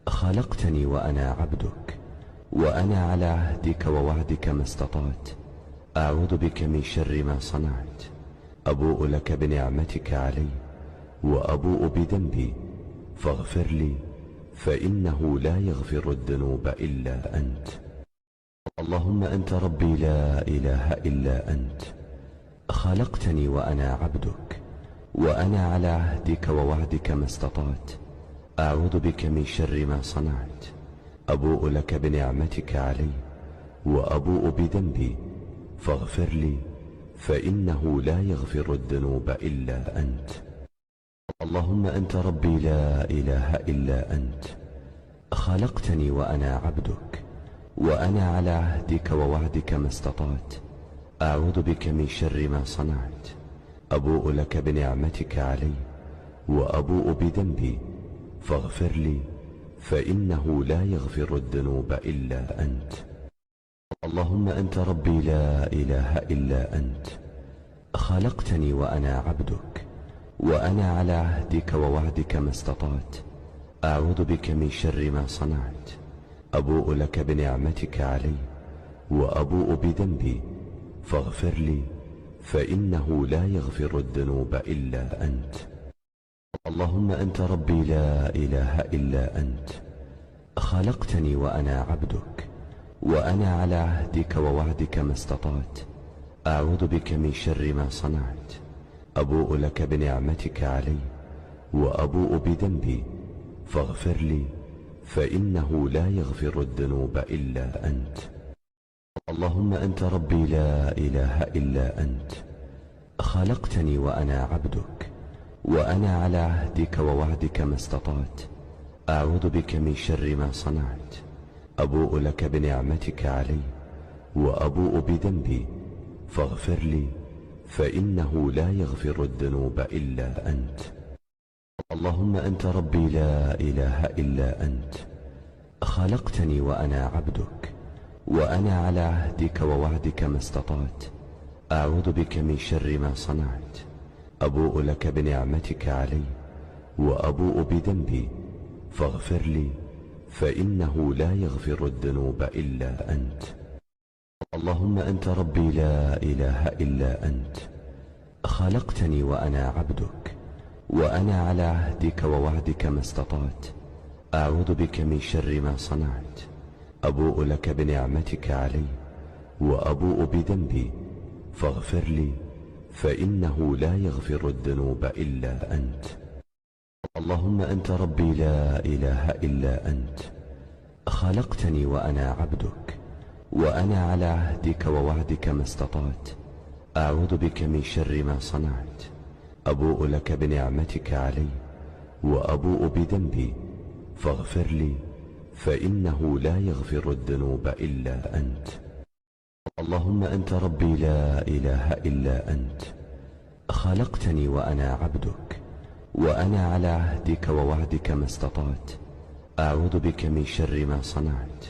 خلقتني وأنا عبدك، وأنا على عهدك ووعدك ما استطعت. أعوذ بك من شر ما صنعت. أبوء لك بنعمتك علي وأبوء بذنبي فاغفر لي، فإنه لا يغفر الذنوب إلا أنت. اللهم أنت ربي لا إله إلا أنت، خلقتني وأنا عبدك، وأنا على عهدك ووعدك ما استطعت. أعوذ بك من شر ما صنعت. أبوء لك بنعمتك علي وأبوء بذنبي فاغفر لي، فإنه لا يغفر الذنوب إلا أنت. اللهم أنت ربي لا إله إلا أنت، خلقتني وأنا عبدك، وأنا على عهدك ووعدك ما استطعت. أعوذ بك من شر ما صنعت. أبوء لك بنعمتك علي وأبوء بذنبي فاغفر لي، فإنه لا يغفر الذنوب إلا أنت. اللهم أنت ربي لا إله إلا أنت، خلقتني وأنا عبدك، وأنا على عهدك ووعدك ما استطعت. أعوذ بك من شر ما صنعت. أبوء لك بنعمتك علي وأبوء بذنبي فاغفر لي، فإنه لا يغفر الذنوب إلا أنت. اللهم أنت ربي لا إله إلا أنت، خلقتني وأنا عبدك، وأنا على عهدك ووعدك ما استطعت. أعوذ بك من شر ما صنعت. أبوء لك بنعمتك علي وأبوء بذنبي فاغفر لي، فإنه لا يغفر الذنوب إلا أنت. اللهم أنت ربي لا إله إلا أنت، خلقتني وأنا عبدك، وأنا على عهدك ووعدك ما استطعت. أعوذ بك من شر ما صنعت. أبوء لك بنعمتك علي وأبوء بذنبي فاغفر لي، فإنه لا يغفر الذنوب إلا أنت. اللهم أنت ربي لا إله إلا أنت، خلقتني وأنا عبدك، وأنا على عهدك ووعدك ما استطعت. أعوذ بك من شر ما صنعت. أبوء لك بنعمتك علي وأبوء بذنبي فاغفر لي، فإنه لا يغفر الذنوب إلا أنت. اللهم أنت ربي لا إله إلا أنت، خلقتني وأنا عبدك، وأنا على عهدك ووعدك ما استطعت. أعوذ بك من شر ما صنعت. أبوء لك بنعمتك علي وأبوء بذنبي فاغفر لي، فإنه لا يغفر الذنوب إلا أنت. اللهم أنت ربي لا إله إلا أنت، خلقتني وأنا عبدك، وأنا على عهدك ووعدك ما استطعت. أعوذ بك من شر ما صنعت. أبوء لك بنعمتك علي وأبوء بذنبي فاغفر لي، فإنه لا يغفر الذنوب إلا أنت. اللهم أنت ربي لا إله إلا أنت، خلقتني وأنا عبدك، وأنا على عهدك ووعدك ما استطعت. أعوذ بك من شر ما صنعت.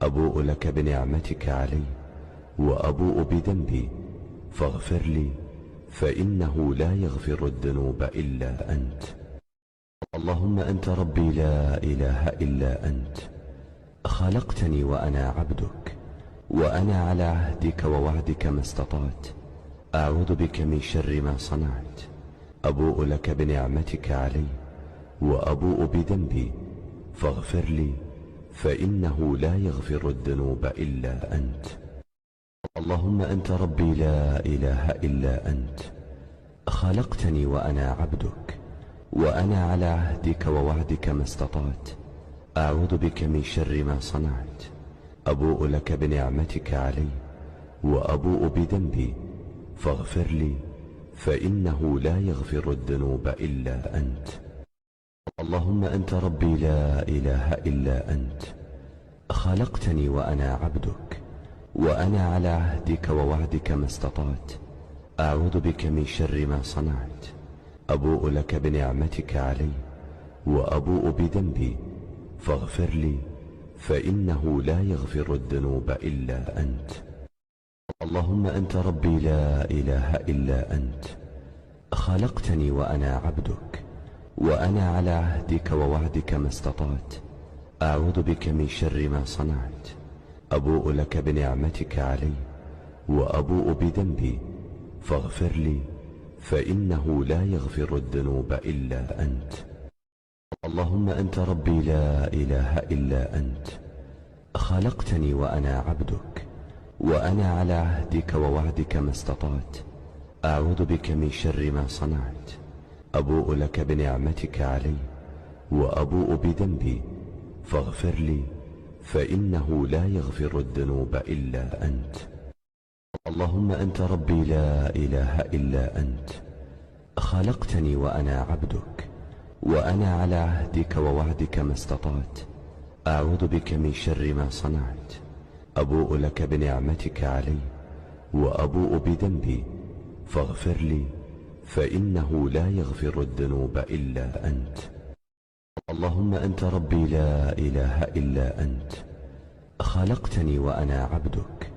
أبوء لك بنعمتك علي وأبوء بذنبي فاغفر لي، فإنه لا يغفر الذنوب إلا أنت. اللهم أنت ربي لا إله إلا أنت، خلقتني وأنا عبدك، وأنا على عهدك ووعدك ما استطعت. أعوذ بك من شر ما صنعت. أبوء لك بنعمتك علي وأبوء بذنبي فاغفر لي، فإنه لا يغفر الذنوب إلا أنت. اللهم أنت ربي لا إله إلا أنت، خلقتني وأنا عبدك، وأنا على عهدك ووعدك ما استطعت. أعوذ بك من شر ما صنعت. أبوء لك بنعمتك علي وأبوء بذنبي، فاغفر لي فإنه لا يغفر الذنوب إلا أنت. اللهم أنت ربي لا إله إلا أنت، خلقتني وأنا عبدك، وأنا على عهدك ووعدك ما استطعت. أعوذ بك من شر ما صنعت. أبوء لك بنعمتك علي وأبوء بذنبي، فاغفر لي فإنه لا يغفر الذنوب إلا أنت. اللهم أنت ربي لا إله إلا أنت، خلقتني وأنا عبدك، وأنا على عهدك ووعدك ما استطعت. أعوذ بك من شر ما صنعت. أبوء لك بنعمتك علي وأبوء بذنبي، فاغفر لي فإنه لا يغفر الذنوب إلا أنت. اللهم أنت ربي لا إله إلا أنت، خلقتني وأنا عبدك، وأنا على عهدك ووعدك ما استطعت. أعوذ بك من شر ما صنعت. أبوء لك بنعمتك علي وأبوء بذنبي، فاغفر لي فإنه لا يغفر الذنوب إلا أنت. اللهم أنت ربي لا إله إلا أنت، خلقتني وأنا عبدك، وأنا على عهدك ووعدك ما استطعت. أعوذ بك من شر ما صنعت. أبوء لك بنعمتك علي وأبوء بذنبي، فاغفر لي فإنه لا يغفر الذنوب إلا أنت. اللهم أنت ربي لا إله إلا أنت، خلقتني وأنا عبدك،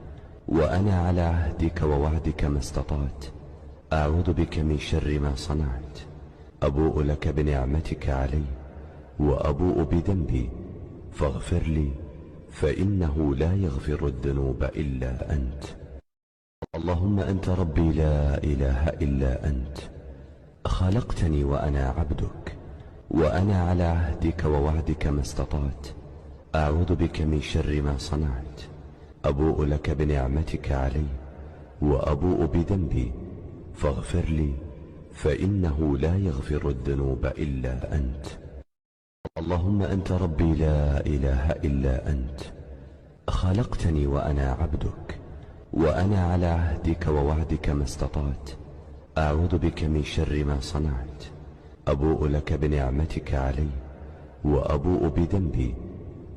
وأنا على عهدك ووعدك ما استطعت. أعوذ بك من شر ما صنعت. أبوء لك بنعمتك علي وأبوء بذنبي، فاغفر لي فإنه لا يغفر الذنوب إلا أنت. اللهم أنت ربي لا إله إلا أنت، خلقتني وأنا عبدك، وأنا على عهدك ووعدك ما استطعت. أعوذ بك من شر ما صنعت. أبوء لك بنعمتك علي وأبوء بذنبي، فاغفر لي فإنه لا يغفر الذنوب إلا أنت. اللهم أنت ربي لا إله إلا أنت، خلقتني وأنا عبدك، وأنا على عهدك ووعدك ما استطعت. أعوذ بك من شر ما صنعت. أبوء لك بنعمتك علي وأبوء بذنبي،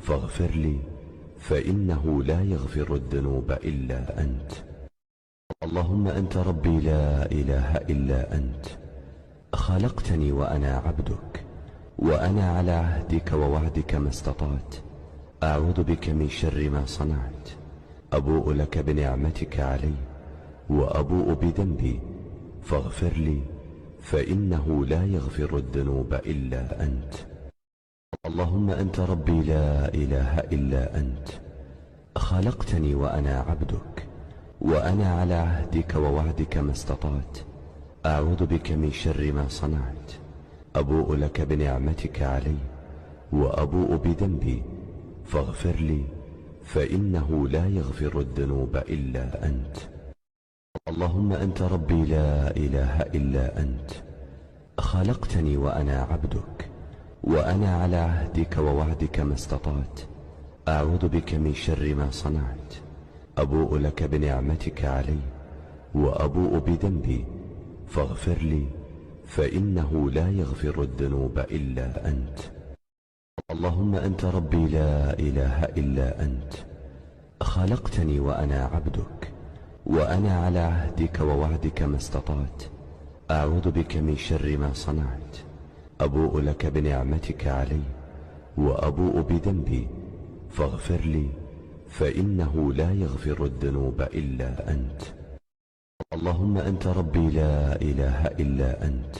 فاغفر لي فإنه لا يغفر الذنوب إلا أنت. اللهم أنت ربي لا إله إلا أنت، خلقتني وأنا عبدك، وأنا على عهدك ووعدك ما استطعت. أعوذ بك من شر ما صنعت. أبوء لك بنعمتك علي وأبوء بذنبي، فاغفر لي فإنه لا يغفر الذنوب إلا أنت. اللهم أنت ربي لا إله إلا أنت، خلقتني وأنا عبدك، وأنا على عهدك ووعدك ما استطعت. أعوذ بك من شر ما صنعت. أبوء لك بنعمتك علي وأبوء بذنبي، فاغفر لي فإنه لا يغفر الذنوب إلا أنت. اللهم أنت ربي لا إله إلا أنت، خلقتني وأنا عبدك، وأنا على عهدك ووعدك ما استطعت. أعوذ بك من شر ما صنعت. أبوء لك بنعمتك علي وأبوء بذنبي، فاغفر لي فإنه لا يغفر الذنوب إلا أنت. اللهم أنت ربي لا إله إلا أنت، خلقتني وأنا عبدك، وأنا على عهدك ووعدك ما استطعت. أعوذ بك من شر ما صنعت. أبوء لك بنعمتك علي وأبوء بذنبي، فاغفر لي فإنه لا يغفر الذنوب إلا أنت. اللهم أنت ربي لا إله إلا أنت،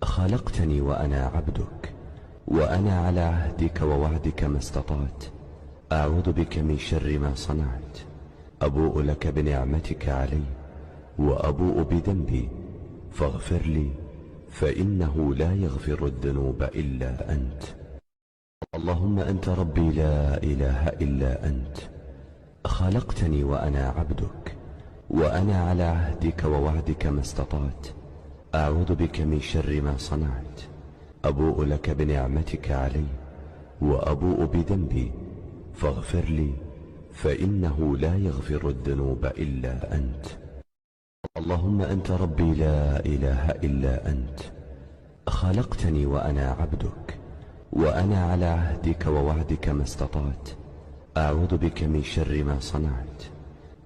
خلقتني وأنا عبدك، وأنا على عهدك ووعدك ما استطعت. أعوذ بك من شر ما صنعت. أبوء لك بنعمتك علي وأبوء بذنبي، فاغفر لي فإنه لا يغفر الذنوب إلا أنت. اللهم أنت ربي لا إله إلا أنت، خلقتني وأنا عبدك، وأنا على عهدك ووعدك ما استطعت. أعوذ بك من شر ما صنعت. أبوء لك بنعمتك علي وأبوء بذنبي فاغفر لي، فإنه لا يغفر الذنوب إلا أنت. اللهم أنت ربي لا إله إلا أنت، خلقتني وأنا عبدك، وأنا على عهدك ووعدك ما استطعت. أعوذ بك من شر ما صنعت.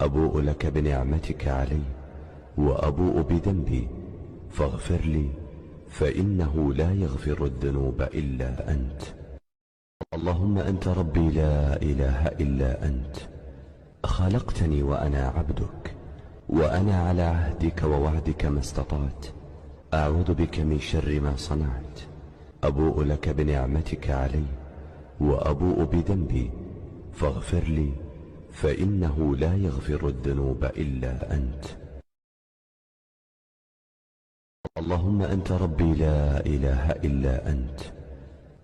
أبوء لك بنعمتك علي وأبوء بذنبي فاغفر لي، فإنه لا يغفر الذنوب إلا أنت. اللهم أنت ربي لا إله إلا أنت، خلقتني وأنا عبدك، وأنا على عهدك ووعدك ما استطعت. أعوذ بك من شر ما صنعت. أبوء لك بنعمتك علي وأبوء بذنبي فاغفر لي، فإنه لا يغفر الذنوب إلا أنت. اللهم أنت ربي لا إله إلا أنت،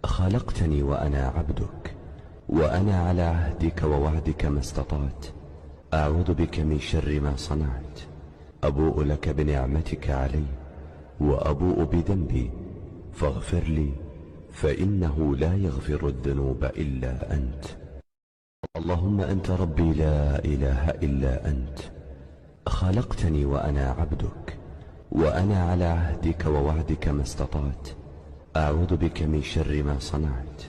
خلقتني وأنا عبدك، وأنا على عهدك ووعدك ما استطعت. أعوذ بك من شر ما صنعت. أبوء لك بنعمتك علي وأبوء بذنبي فاغفر لي، فإنه لا يغفر الذنوب إلا أنت. اللهم أنت ربي لا إله إلا أنت، خلقتني وأنا عبدك، وأنا على عهدك ووعدك ما استطعت. أعوذ بك من شر ما صنعت.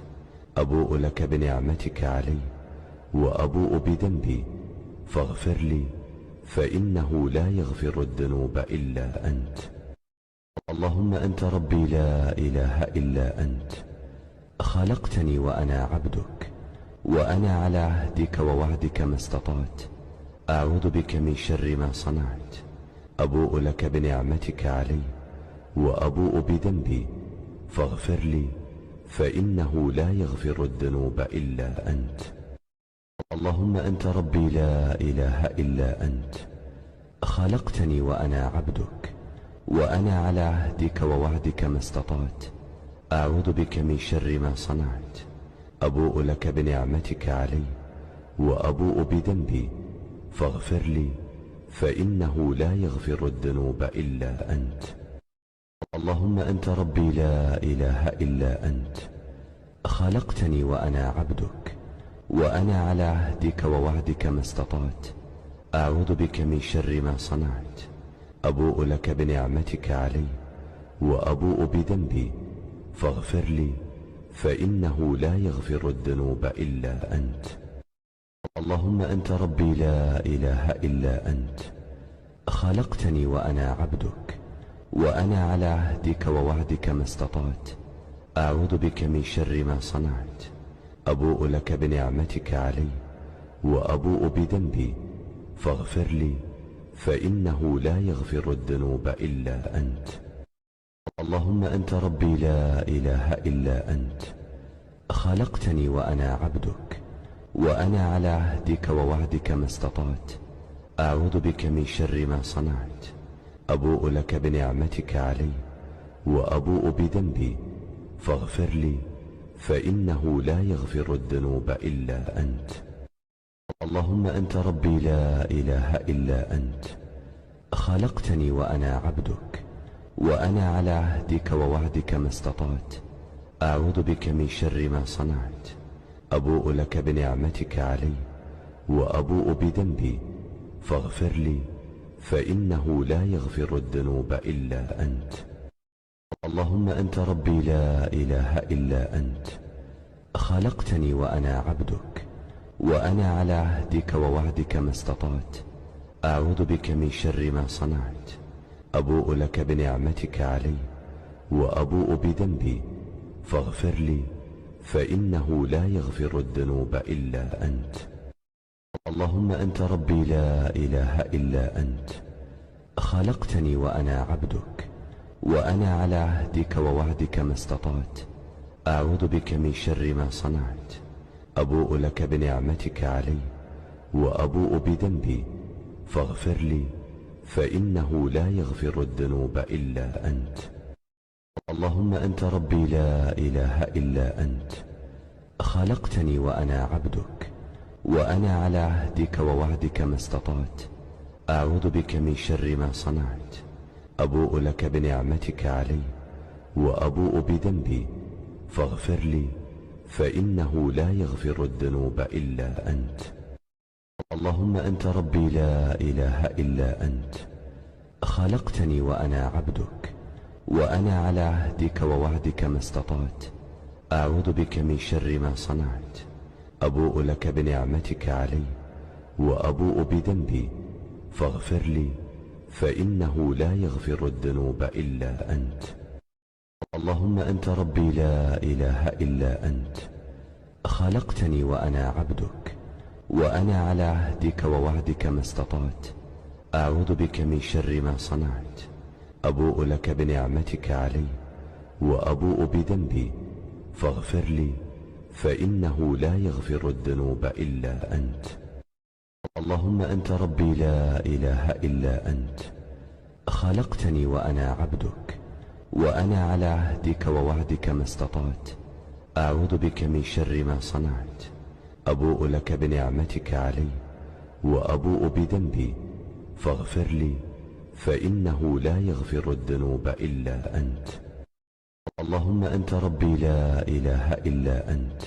أبوء لك بنعمتك علي وأبوء بذنبي فاغفر لي، فإنه لا يغفر الذنوب إلا أنت. اللهم أنت ربي لا إله إلا أنت، خلقتني وأنا عبدك، وأنا على عهدك ووعدك ما استطعت. أعوذ بك من شر ما صنعت. أبوء لك بنعمتك علي وأبوء بذنبي فاغفر لي، فإنه لا يغفر الذنوب إلا أنت. اللهم أنت ربي لا إله إلا أنت، خلقتني وأنا عبدك، وأنا على عهدك ووعدك ما استطعت. أعوذ بك من شر ما صنعت. أبوء لك بنعمتك علي وأبوء بذنبي فاغفر لي، فإنه لا يغفر الذنوب إلا أنت. اللهم أنت ربي لا إله إلا أنت، خلقتني وأنا عبدك، وأنا على عهدك ووعدك ما استطعت. أعوذ بك من شر ما صنعت. أبوء لك بنعمتك علي وأبوء بذنبي فاغفر لي، فإنه لا يغفر الذنوب إلا أنت. اللهم أنت ربي لا إله إلا أنت، خلقتني وأنا عبدك، وأنا على عهدك ووعدك ما استطعت. أعوذ بك من شر ما صنعت. أبوء لك بنعمتك علي وأبوء بذنبي فاغفر لي، فإنه لا يغفر الذنوب إلا أنت. اللهم أنت ربي لا إله إلا أنت، خلقتني وأنا عبدك، وأنا على عهدك ووعدك ما استطعت. أعوذ بك من شر ما صنعت. أبوء لك بنعمتك علي وأبوء بذنبي فاغفر لي، فإنه لا يغفر الذنوب إلا أنت. اللهم أنت ربي لا إله إلا أنت، خلقتني وأنا عبدك، وأنا على عهدك ووعدك ما استطعت. أعوذ بك من شر ما صنعت. أبوء لك بنعمتك علي وأبوء بذنبي فاغفر لي، فإنه لا يغفر الذنوب إلا أنت. اللهم أنت ربي لا إله إلا أنت، خلقتني وأنا عبدك، وأنا على عهدك ووعدك ما استطعت. أعوذ بك من شر ما صنعت. أبوء لك بنعمتك علي وأبوء بذنبي فاغفر لي، فإنه لا يغفر الذنوب إلا أنت. اللهم أنت ربي لا إله إلا أنت، خلقتني وأنا عبدك، وأنا على عهدك ووعدك ما استطعت. أعوذ بك من شر ما صنعت. أبوء لك بنعمتك علي وأبوء بذنبي فاغفر لي، فإنه لا يغفر الذنوب إلا أنت. اللهم أنت ربي لا إله إلا أنت، خلقتني وأنا عبدك، وأنا على عهدك ووعدك ما استطعت. أعوذ بك من شر ما صنعت. أبوء لك بنعمتك علي وأبوء بذنبي فاغفر لي فإنه لا يغفر الذنوب إلا أنت. اللهم أنت ربي لا إله إلا أنت، خلقتني وأنا عبدك، وأنا على عهدك ووعدك ما استطعت. أعوذ بك من شر ما صنعت. أبوء لك بنعمتك علي وأبوء بذنبي فاغفر لي فإنه لا يغفر الذنوب إلا أنت. اللهم أنت ربي لا إله إلا أنت، خلقتني وأنا عبدك، وأنا على عهدك ووعدك ما استطعت. أعوذ بك من شر ما صنعت. أبوء لك بنعمتك علي وأبوء بذنبي فاغفر لي فإنه لا يغفر الذنوب إلا أنت. اللهم أنت ربي لا إله إلا أنت، خلقتني وأنا عبدك، وأنا على عهدك ووعدك ما استطعت. أعوذ بك من شر ما صنعت. أبوء لك بنعمتك علي وأبوء بذنبي فاغفر لي فإنه لا يغفر الذنوب إلا أنت. اللهم أنت ربي لا إله إلا أنت،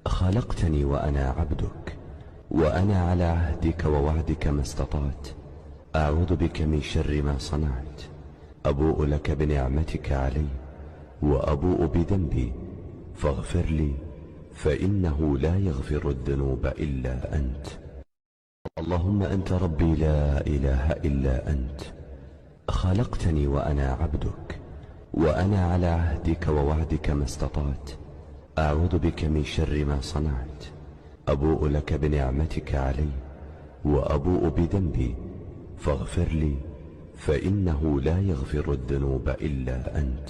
خلقتني وأنا عبدك، وأنا على عهدك ووعدك ما استطعت. أعوذ بك من شر ما صنعت. أبوء لك بنعمتك علي وأبوء بذنبي فاغفر لي فإنه لا يغفر الذنوب إلا أنت. اللهم أنت ربي لا إله إلا أنت، خلقتني وأنا عبدك، وأنا على عهدك ووعدك ما استطعت. أعوذ بك من شر ما صنعت. أبوء لك بنعمتك علي وأبوء بذنبي فاغفر لي فإنه لا يغفر الذنوب إلا أنت.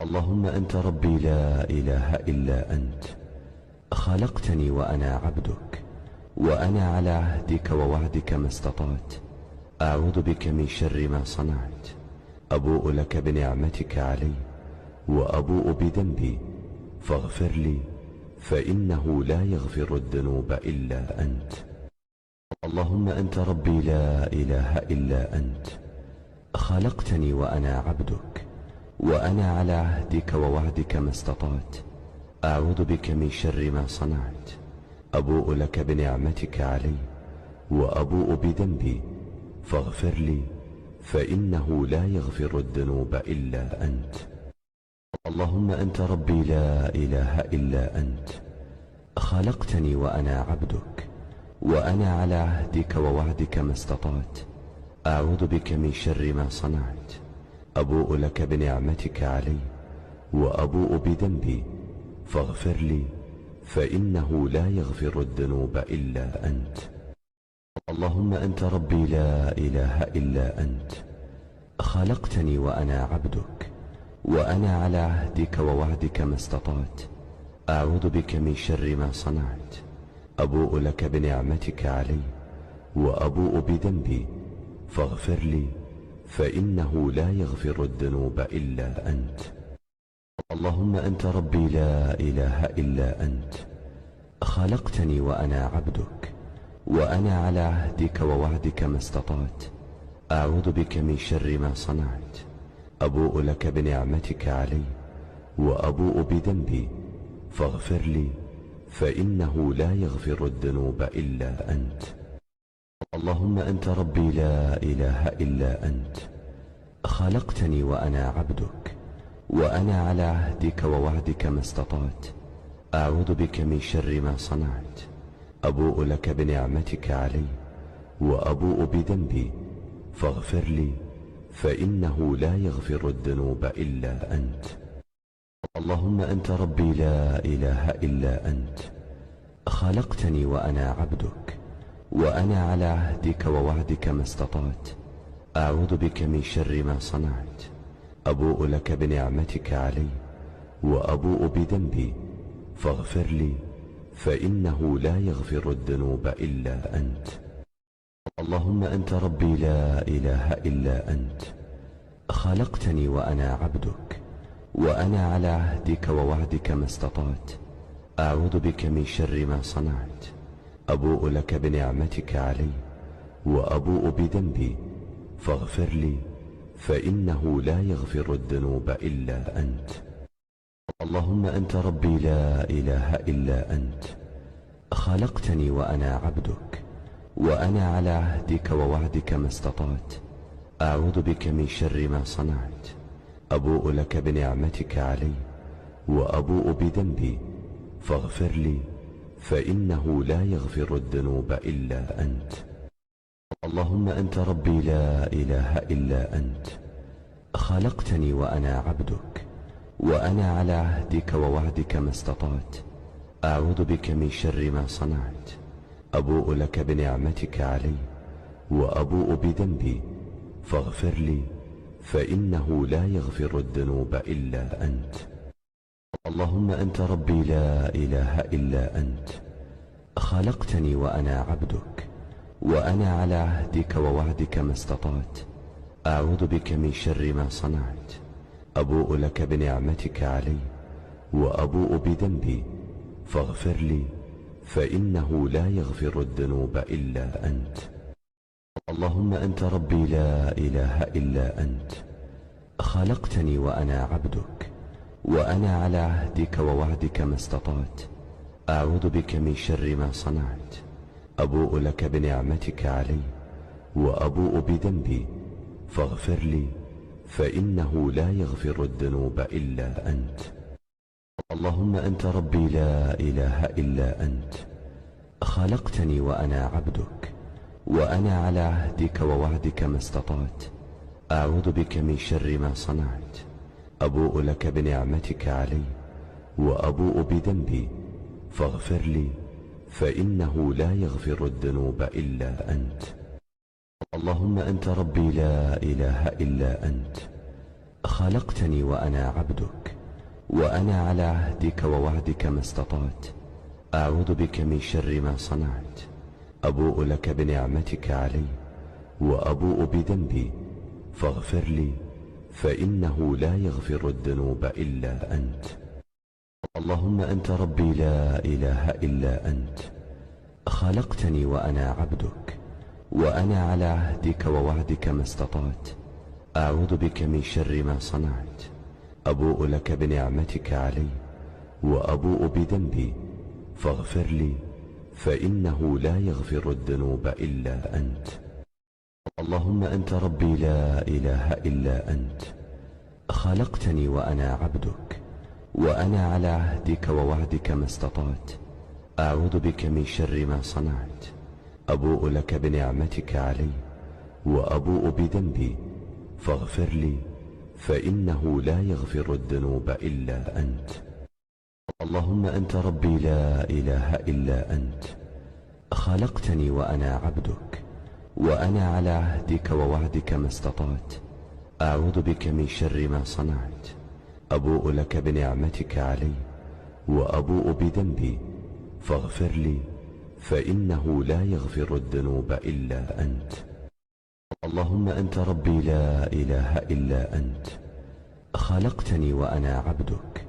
اللهم أنت ربي لا إله إلا أنت، خلقتني وأنا عبدك، وأنا على عهدك ووعدك ما استطعت. أعوذ بك من شر ما صنعت. أبوء لك بنعمتك علي وأبوء بذنبي فاغفر لي فإنه لا يغفر الذنوب إلا أنت. اللهم أنت ربي لا إله إلا أنت، خلقتني وأنا عبدك، وأنا على عهدك ووعدك ما استطعت. أعوذ بك من شر ما صنعت. أبوء لك بنعمتك علي وأبوء بذنبي فاغفر لي فإنه لا يغفر الذنوب إلا أنت. اللهم أنت ربي لا إله إلا أنت، خلقتني وأنا عبدك، وأنا على عهدك ووعدك ما استطعت. أعوذ بك من شر ما صنعت. أبوء لك بنعمتك علي وأبوء بذنبي فاغفر لي فإنه لا يغفر الذنوب إلا أنت. اللهم أنت ربي لا إله إلا أنت، خلقتني وأنا عبدك، وأنا على عهدك ووعدك ما استطعت. أعوذ بك من شر ما صنعت. أبوء لك بنعمتك علي وأبوء بذنبي فاغفر لي فإنه لا يغفر الذنوب إلا أنت. اللهم أنت ربي لا إله إلا أنت، خلقتني وأنا عبدك، وأنا على عهدك ووعدك ما استطعت. أعوذ بك من شر ما صنعت. أبوء لك بنعمتك علي وأبوء بذنبي فاغفر لي فإنه لا يغفر الذنوب إلا أنت. اللهم أنت ربي لا إله إلا أنت، خلقتني وأنا عبدك، وأنا على عهدك ووعدك ما استطعت. أعوذ بك من شر ما صنعت. أبوء لك بنعمتك علي وأبوء بذنبي فاغفر لي فإنه لا يغفر الذنوب إلا أنت. اللهم أنت ربي لا إله إلا أنت، خلقتني وأنا عبدك، وأنا على عهدك ووعدك ما استطعت. أعوذ بك من شر ما صنعت. أبوء لك بنعمتك علي وأبوء بذنبي فاغفر لي فإنه لا يغفر الذنوب إلا أنت. اللهم أنت ربي لا إله إلا أنت، خلقتني وأنا عبدك، وأنا على عهدك ووعدك ما استطعت. أعوذ بك من شر ما صنعت. أبوء لك بنعمتك علي وأبوء بذنبي فاغفر لي، فإنه لا يغفر الذنوب إلا أنت. اللهم أنت ربي لا إله إلا أنت، خلقتني وأنا عبدك، وأنا على عهدك ووعدك ما استطعت. أعوذ بك من شر ما صنعت. أبوء لك بنعمتك علي وأبوء بذنبي فاغفر لي، فإنه لا يغفر الذنوب إلا أنت. اللهم أنت ربي لا إله إلا أنت، خلقتني وأنا عبدك، وأنا على عهدك ووعدك ما استطعت. أعوذ بك من شر ما صنعت. أبوء لك بنعمتك علي وأبوء بذنبي فاغفر لي، فإنه لا يغفر الذنوب إلا أنت. اللهم أنت ربي لا إله إلا أنت، خلقتني وأنا عبدك، وأنا على عهدك ووعدك ما استطعت. أعوذ بك من شر ما صنعت. أبوء لك بنعمتك علي وأبوء بذنبي فاغفر لي، فإنه لا يغفر الذنوب إلا أنت. اللهم أنت ربي لا إله إلا أنت، خلقتني وأنا عبدك، وأنا على عهدك ووعدك ما استطعت. أعوذ بك من شر ما صنعت. أبوء لك بنعمتك علي وأبوء بذنبي فاغفر لي، فإنه لا يغفر الذنوب إلا أنت. اللهم أنت ربي لا إله إلا أنت، خلقتني وأنا عبدك، وأنا على عهدك ووعدك ما استطعت. أعوذ بك من شر ما صنعت. أبوء لك بنعمتك علي وأبوء بذنبي فاغفر لي، فإنه لا يغفر الذنوب إلا أنت. اللهم أنت ربي لا إله إلا أنت، خلقتني وأنا عبدك، وأنا على عهدك ووعدك ما استطعت. أعوذ بك من شر ما صنعت. أبوء لك بنعمتك علي وأبوء بذنبي فاغفر لي، فإنه لا يغفر الذنوب إلا أنت. اللهم أنت ربي لا إله إلا أنت، خلقتني وأنا عبدك، وأنا على عهدك ووعدك ما استطعت. أعوذ بك من شر ما صنعت. أبوء لك بنعمتك علي وأبوء بذنبي فاغفر لي، فإنه لا يغفر الذنوب إلا أنت. اللهم أنت ربي لا إله إلا أنت، خلقتني وأنا عبدك، وأنا على عهدك ووعدك ما استطعت. أعوذ بك من شر ما صنعت. أبوء لك بنعمتك علي وأبوء بذنبي فاغفر لي، فإنه لا يغفر الذنوب إلا أنت. اللهم أنت ربي لا إله إلا أنت، خلقتني وأنا عبدك، وأنا على عهدك ووعدك ما استطعت. أعوذ بك من شر ما صنعت. أبوء لك بنعمتك علي وأبوء بذنبي فاغفر لي، فإنه لا يغفر الذنوب إلا أنت. اللهم أنت ربي لا إله إلا أنت، خلقتني وأنا عبدك،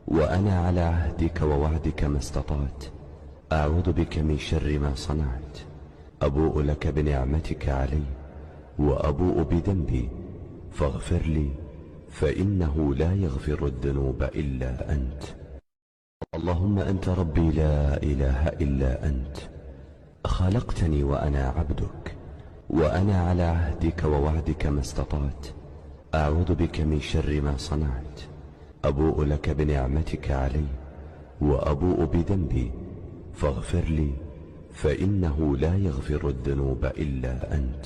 وأنا على عهدك ووعدك ما استطعت. أعوذ بك من شر ما صنعت. أبوء لك بنعمتك علي وأبوء بذنبي فاغفر لي، فإنه لا يغفر الذنوب إلا أنت. اللهم أنت ربي لا إله إلا أنت، خلقتني وأنا عبدك، وأنا على عهدك ووعدك ما استطعت. أعوذ بك من شر ما صنعت. أبوء لك بنعمتك علي وأبوء بذنبي فاغفر لي، فإنه لا يغفر الذنوب إلا أنت.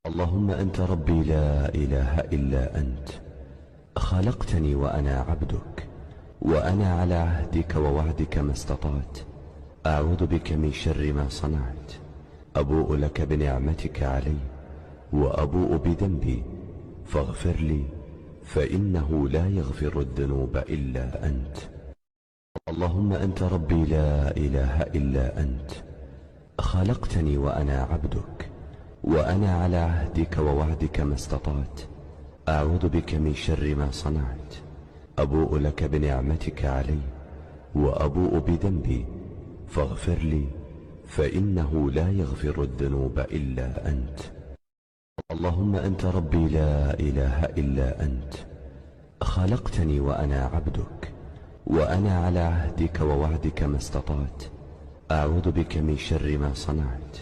اللهم أنت ربي لا إله إلا أنت، خلقتني وأنا عبدك، وأنا على عهدك ووعدك ما استطعت. أعوذ بك من شر ما صنعت. أبوء لك بنعمتك علي وأبوء بذنبي فاغفر لي، فإنه لا يغفر الذنوب إلا أنت. اللهم أنت ربي لا إله إلا أنت، خلقتني وأنا عبدك، وأنا على عهدك ووعدك ما استطعت. أعوذ بك من شر ما صنعت. أبوء لك بنعمتك علي وأبوء بذنبي فاغفر لي، فإنه لا يغفر الذنوب إلا أنت. اللهم أنت ربي لا إله إلا أنت، خلقتني وأنا عبدك، وأنا على عهدك ووعدك ما استطعت. أعوذ بك من شر ما صنعت.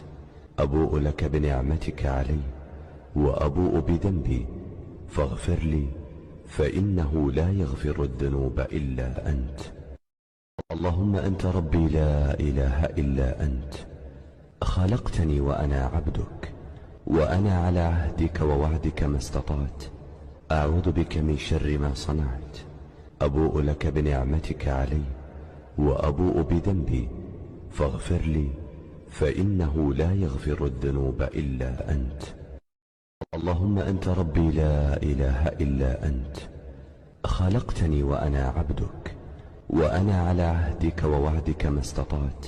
أبوء لك بنعمتك علي وأبوء بذنبي فاغفر لي، فإنه لا يغفر الذنوب إلا أنت. اللهم أنت ربي لا إله إلا أنت، خلقتني وأنا عبدك، وأنا على عهدك ووعدك ما استطعت. أعوذ بك من شر ما صنعت. أبوء لك بنعمتك علي وأبوء بذنبي فاغفر لي، فإنه لا يغفر الذنوب إلا أنت. اللهم أنت ربي لا إله إلا أنت، خلقتني وأنا عبدك، وأنا على عهدك ووعدك ما استطعت.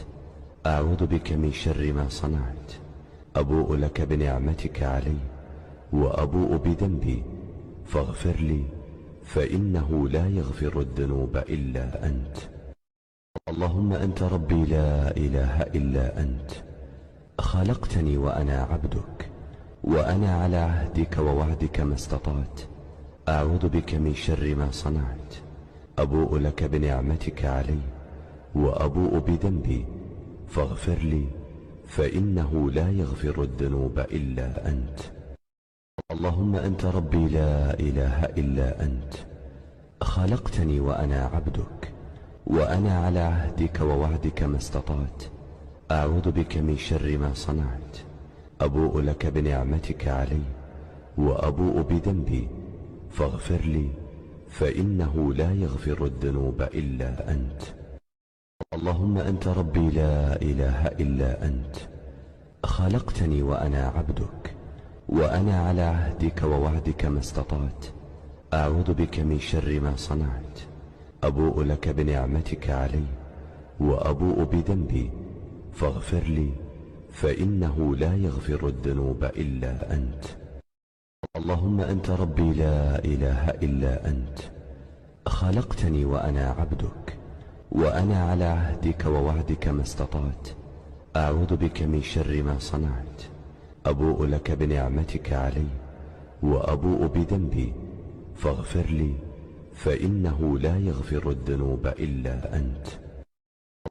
أعوذ بك من شر ما صنعت. أبوء لك بنعمتك علي وأبوء بذنبي فاغفر لي، فإنه لا يغفر الذنوب إلا أنت. اللهم أنت ربي لا إله إلا أنت، خلقتني وأنا عبدك، وأنا على عهدك ووعدك ما استطعت. أعوذ بك من شر ما صنعت. أبوء لك بنعمتك علي وأبوء بذنبي فاغفر لي، فإنه لا يغفر الذنوب إلا أنت. اللهم أنت ربي لا إله إلا أنت، خلقتني وأنا عبدك، وأنا على عهدك ووعدك ما استطعت. أعوذ بك من شر ما صنعت. أبوء لك بنعمتك علي وأبوء بذنبي فاغفر لي، فإنه لا يغفر الذنوب إلا أنت. اللهم أنت ربي لا إله إلا أنت، خلقتني وأنا عبدك، وأنا على عهدك ووعدك ما استطعت. أعوذ بك من شر ما صنعت. أبوء لك بنعمتك علي وأبوء بذنبي فاغفر لي، فإنه لا يغفر الذنوب إلا أنت. اللهم أنت ربي لا إله إلا أنت، خلقتني وأنا عبدك، وأنا على عهدك ووعدك ما استطعت. أعوذ بك من شر ما صنعت. أبوء لك بنعمتك علي وأبوء بذنبي فاغفر لي، فإنه لا يغفر الذنوب إلا أنت.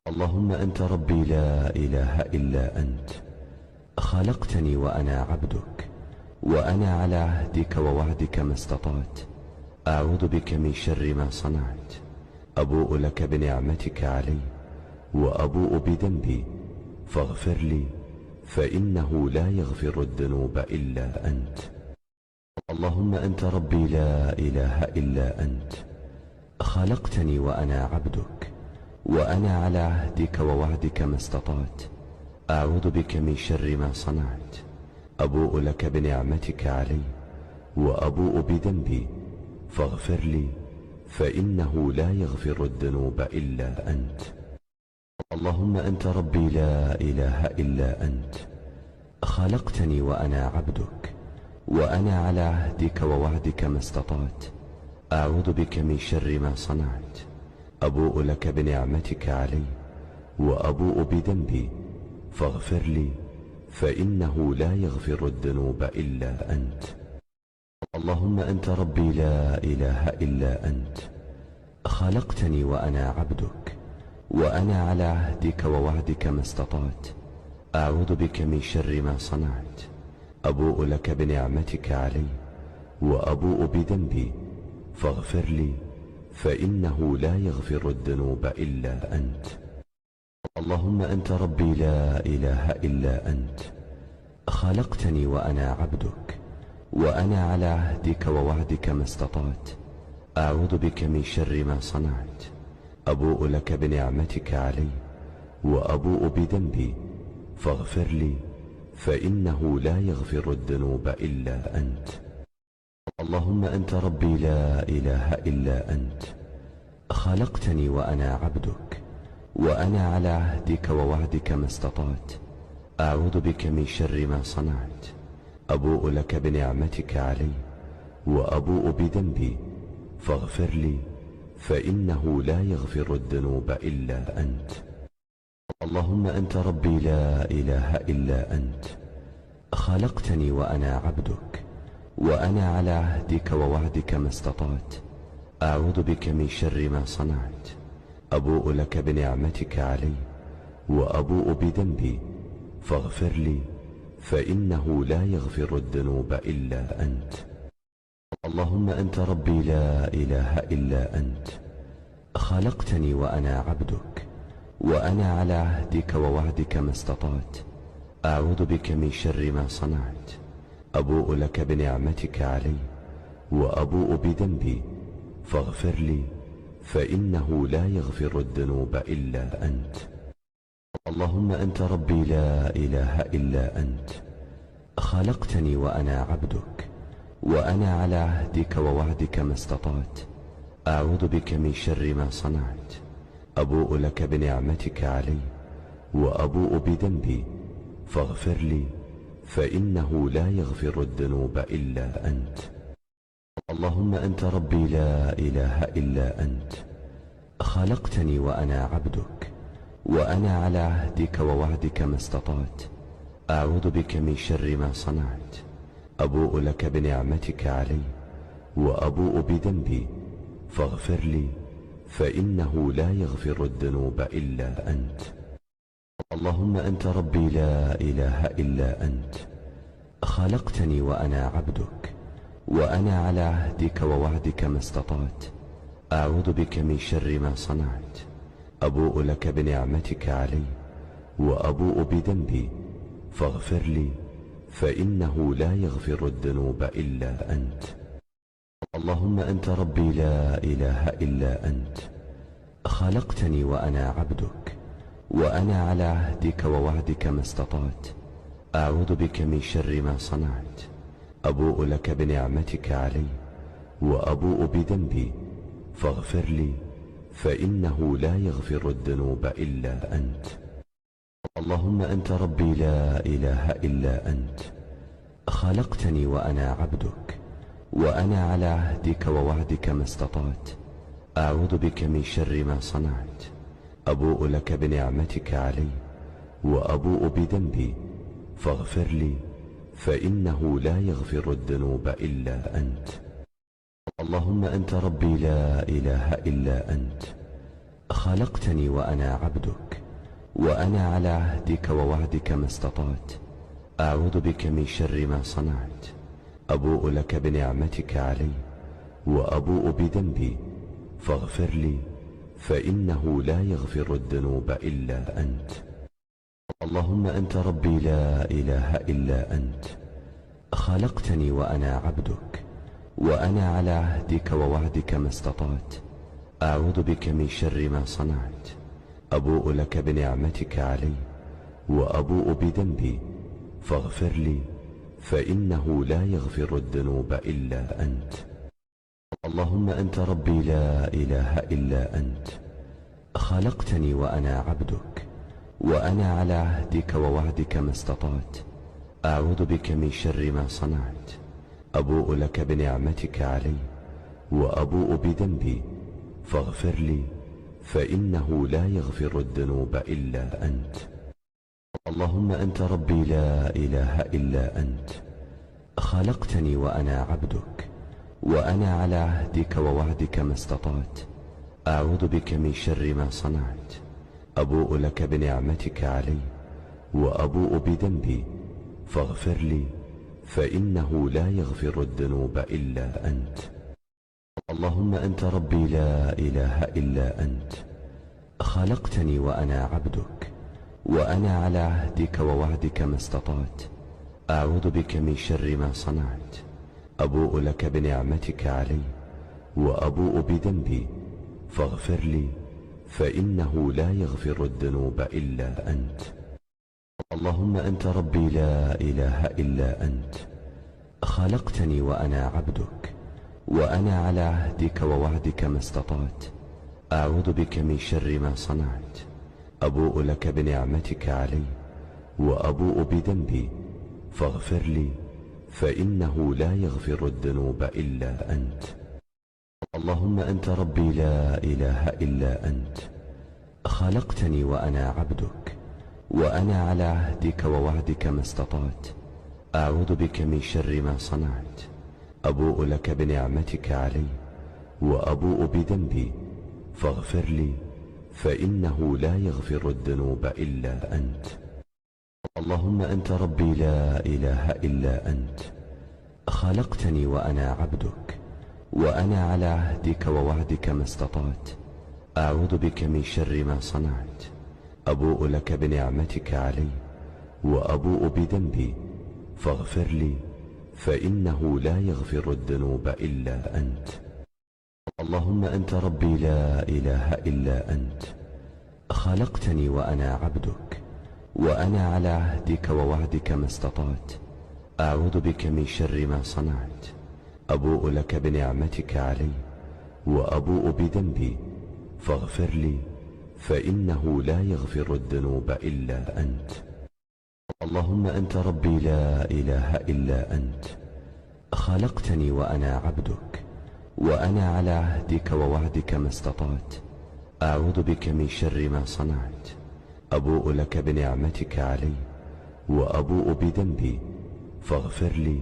اللهم أنت ربي لا إله إلا أنت، خلقتني وأنا عبدك، وأنا على عهدك ووعدك ما استطعت. أعوذ بك من شر ما صنعت. أبوء لك بنعمتك علي وأبوء بذنبي فاغفر لي، فإنه لا يغفر الذنوب إلا أنت. اللهم أنت ربي لا إله إلا أنت، خلقتني وأنا عبدك، وأنا على عهدك ووعدك ما استطعت. أعوذ بك من شر ما صنعت. أبوء لك بنعمتك علي وأبوء بذنبي فاغفر لي، فإنه لا يغفر الذنوب إلا أنت. اللهم أنت ربي لا إله إلا أنت، خلقتني وأنا عبدك، وأنا على عهدك ووعدك ما استطعت. أعوذ بك من شر ما صنعت. أبوء لك بنعمتك علي وأبوء بذنبي فاغفر لي، فإنه لا يغفر الذنوب إلا أنت. اللهم أنت ربي لا إله إلا أنت، خلقتني وأنا عبدك، وأنا على عهدك ووعدك ما استطعت. أعوذ بك من شر ما صنعت. أبوء لك بنعمتك علي وأبوء بذنبي فاغفر لي، فإنه لا يغفر الذنوب إلا أنت. اللهم أنت ربي لا إله إلا أنت، خلقتني وأنا عبدك، وأنا على عهدك ووعدك ما استطعت. أعوذ بك من شر ما صنعت. أبوء لك بنعمتك علي وأبوء بذنبي فاغفر لي، فإنه لا يغفر الذنوب إلا أنت. اللهم أنت ربي لا إله إلا أنت، خلقتني وأنا عبدك، وأنا على عهدك ووعدك ما استطعت. أعوذ بك من شر ما صنعت. أبوء لك بنعمتك علي وأبوء بذنبي فاغفر لي، فإنه لا يغفر الذنوب إلا أنت. اللهم أنت ربي لا إله إلا أنت، خلقتني وأنا عبدك، وأنا على عهدك ووعدك ما استطعت. أعوذ بك من شر ما صنعت. أبوء لك بنعمتك علي وأبوء بذنبي فاغفر لي، فإنه لا يغفر الذنوب إلا أنت. اللهم أنت ربي لا إله إلا أنت، خلقتني وأنا عبدك، وأنا على عهدك ووعدك ما استطعت. أعوذ بك من شر ما صنعت. أبوء لك بنعمتك علي وأبوء بذنبي فاغفر لي، فإنه لا يغفر الذنوب إلا أنت. اللهم أنت ربي لا إله إلا أنت، خلقتني وأنا عبدك، وأنا على عهدك ووعدك ما استطعت. أعوذ بك من شر ما صنعت. أبوء لك بنعمتك علي وأبوء بذنبي فاغفر لي، فإنه لا يغفر الذنوب إلا أنت. اللهم أنت ربي لا إله إلا أنت، خلقتني وأنا عبدك، وأنا على عهدك ووعدك ما استطعت. أعوذ بك من شر ما صنعت. أبوء لك بنعمتك علي وأبوء بذنبي فاغفر لي، فإنه لا يغفر الذنوب إلا أنت. اللهم أنت ربي لا إله إلا أنت، خلقتني وأنا عبدك، وأنا على عهدك ووعدك ما استطعت. أعوذ بك من شر ما صنعت. أبوء لك بنعمتك علي وأبوء بذنبي فاغفر لي، فإنه لا يغفر الذنوب إلا أنت. اللهم أنت ربي لا إله إلا أنت، خلقتني وأنا عبدك، وأنا على عهدك ووعدك ما استطعت. أعوذ بك من شر ما صنعت. أبوء لك بنعمتك علي وأبوء بذنبي فاغفر لي، فإنه لا يغفر الذنوب إلا أنت. اللهم أنت ربي لا إله إلا أنت، خلقتني وأنا عبدك، وأنا على عهدك ووعدك ما استطعت. أعوذ بك من شر ما صنعت. أبوء لك بنعمتك علي وأبوء بذنبي فاغفر لي، فإنه لا يغفر الذنوب إلا أنت. اللهم أنت ربي لا إله إلا أنت، خلقتني وأنا عبدك، وأنا على عهدك ووعدك ما استطعت. أعوذ بك من شر ما صنعت. أبوء لك بنعمتك علي وأبوء بذنبي فاغفر لي، فإنه لا يغفر الذنوب إلا أنت. اللهم أنت ربي لا إله إلا أنت، خلقتني وأنا عبدك، وأنا على عهدك ووعدك ما استطعت. أعوذ بك من شر ما صنعت. أبوء لك بنعمتك علي وأبوء بذنبي فاغفر لي، فإنه لا يغفر الذنوب إلا أنت. اللهم أنت ربي لا إله إلا أنت، خلقتني وأنا عبدك، وأنا على عهدك ووعدك ما استطعت. أعوذ بك من شر ما صنعت. أبوء لك بنعمتك علي وأبوء بذنبي فاغفر لي، فإنه لا يغفر الذنوب إلا أنت. اللهم أنت ربي لا إله إلا أنت، خلقتني وأنا عبدك، وأنا على عهدك ووعدك ما استطعت. أعوذ بك من شر ما صنعت. أبوء لك بنعمتك علي وأبوء بذنبي فاغفر لي، فإنه لا يغفر الذنوب إلا أنت. اللهم أنت ربي لا إله إلا أنت، خلقتني وأنا عبدك، وأنا على عهدك ووعدك ما استطعت. أعوذ بك من شر ما صنعت. أبوء لك بنعمتك علي وأبوء بذنبي فاغفر لي، فإنه لا يغفر الذنوب إلا أنت. اللهم أنت ربي لا إله إلا أنت، خلقتني وأنا عبدك، وأنا على عهدك ووعدك ما استطعت. أعوذ بك من شر ما صنعت. أبوء لك بنعمتك علي وأبوء بذنبي فاغفر لي، فإنه لا يغفر الذنوب إلا أنت. اللهم أنت ربي لا إله إلا أنت، خلقتني وأنا عبدك، وأنا على عهدك ووعدك ما استطعت. أعوذ بك من شر ما صنعت. أبوء لك بنعمتك علي وأبوء بذنبي فاغفر لي، فإنه لا يغفر الذنوب إلا أنت. اللهم أنت ربي لا إله إلا أنت، خلقتني وأنا عبدك، وأنا على عهدك ووعدك ما استطعت. أعوذ بك من شر ما صنعت. أبوء لك بنعمتك علي وأبوء بذنبي فاغفر لي، فإنه لا يغفر الذنوب إلا أنت. اللهم أنت ربي لا إله إلا أنت، خلقتني وأنا عبدك، وأنا على عهدك ووعدك ما استطعت. أعوذ بك من شر ما صنعت. أبوء لك بنعمتك علي وأبوء بذنبي فاغفر لي، فإنه لا يغفر الذنوب إلا أنت. اللهم أنت ربي لا إله إلا أنت، خلقتني وأنا عبدك، وأنا على عهدك ووعدك ما استطعت. أعوذ بك من شر ما صنعت. أبوء لك بنعمتك علي وأبوء بذنبي فاغفر لي،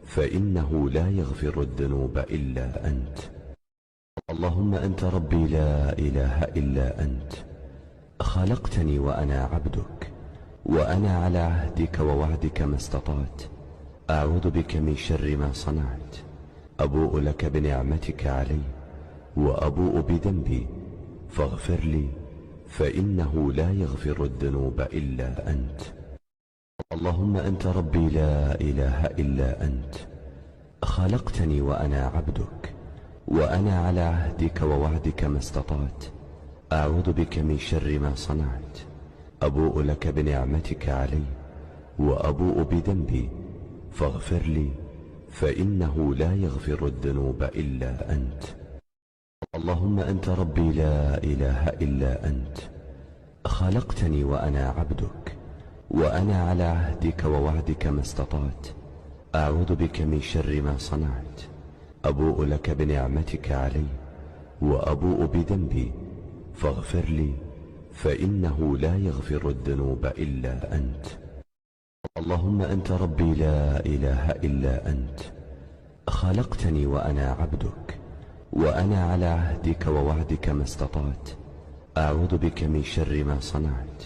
فإنه لا يغفر الذنوب إلا أنت. اللهم أنت ربي لا إله إلا أنت، خلقتني وأنا عبدك، وأنا على عهدك ووعدك ما استطعت. أعوذ بك من شر ما صنعت. أبوء لك بنعمتك علي وأبوء بذنبي فاغفر لي، فإنه لا يغفر الذنوب إلا أنت. اللهم أنت ربي لا إله إلا أنت، خلقتني وأنا عبدك، وأنا على عهدك ووعدك ما استطعت. أعوذ بك من شر ما صنعت. أبوء لك بنعمتك علي وأبوء بذنبي فاغفر لي، فإنه لا يغفر الذنوب إلا أنت. اللهم أنت ربي لا إله إلا أنت، خلقتني وأنا عبدك، وأنا على عهدك ووعدك ما استطعت. أعوذ بك من شر ما صنعت. أبوء لك بنعمتك علي وأبوء بذنبي فاغفر لي، فإنه لا يغفر الذنوب إلا أنت. اللهم أنت ربي لا إله إلا أنت، خلقتني وأنا عبدك، وأنا على عهدك ووعدك ما استطعت. أعوذ بك من شر ما صنعت.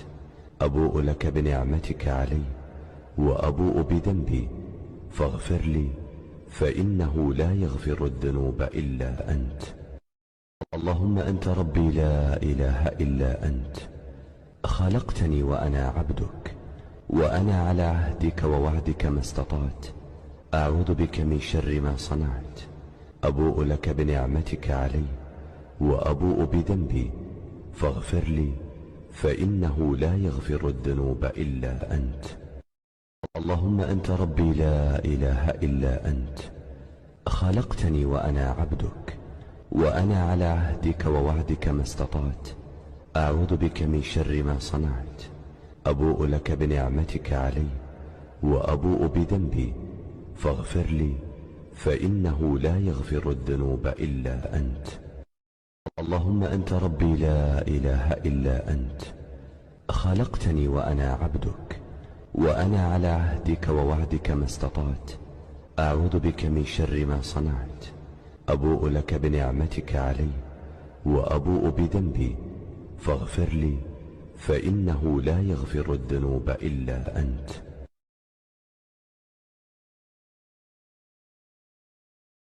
أبوء لك بنعمتك علي وأبوء بذنبي فاغفر لي، فإنه لا يغفر الذنوب إلا أنت. اللهم أنت ربي لا إله إلا أنت، خلقتني وأنا عبدك، وأنا على عهدك ووعدك ما استطعت. أعوذ بك من شر ما صنعت. أبوء لك بنعمتك علي وأبوء بذنبي فاغفر لي، فإنه لا يغفر الذنوب إلا أنت. اللهم أنت ربي لا إله إلا أنت، خلقتني وأنا عبدك، وأنا على عهدك ووعدك ما استطعت. أعوذ بك من شر ما صنعت. أبوء لك بنعمتك علي وأبوء بذنبي فاغفر لي، فإنه لا يغفر الذنوب إلا أنت. اللهم أنت ربي لا إله إلا أنت، خلقتني وأنا عبدك، وأنا على عهدك ووعدك ما استطعت. أعوذ بك من شر ما صنعت. أبوء لك بنعمتك علي وأبوء بذنبي فاغفر لي، فإنه لا يغفر الذنوب إلا أنت.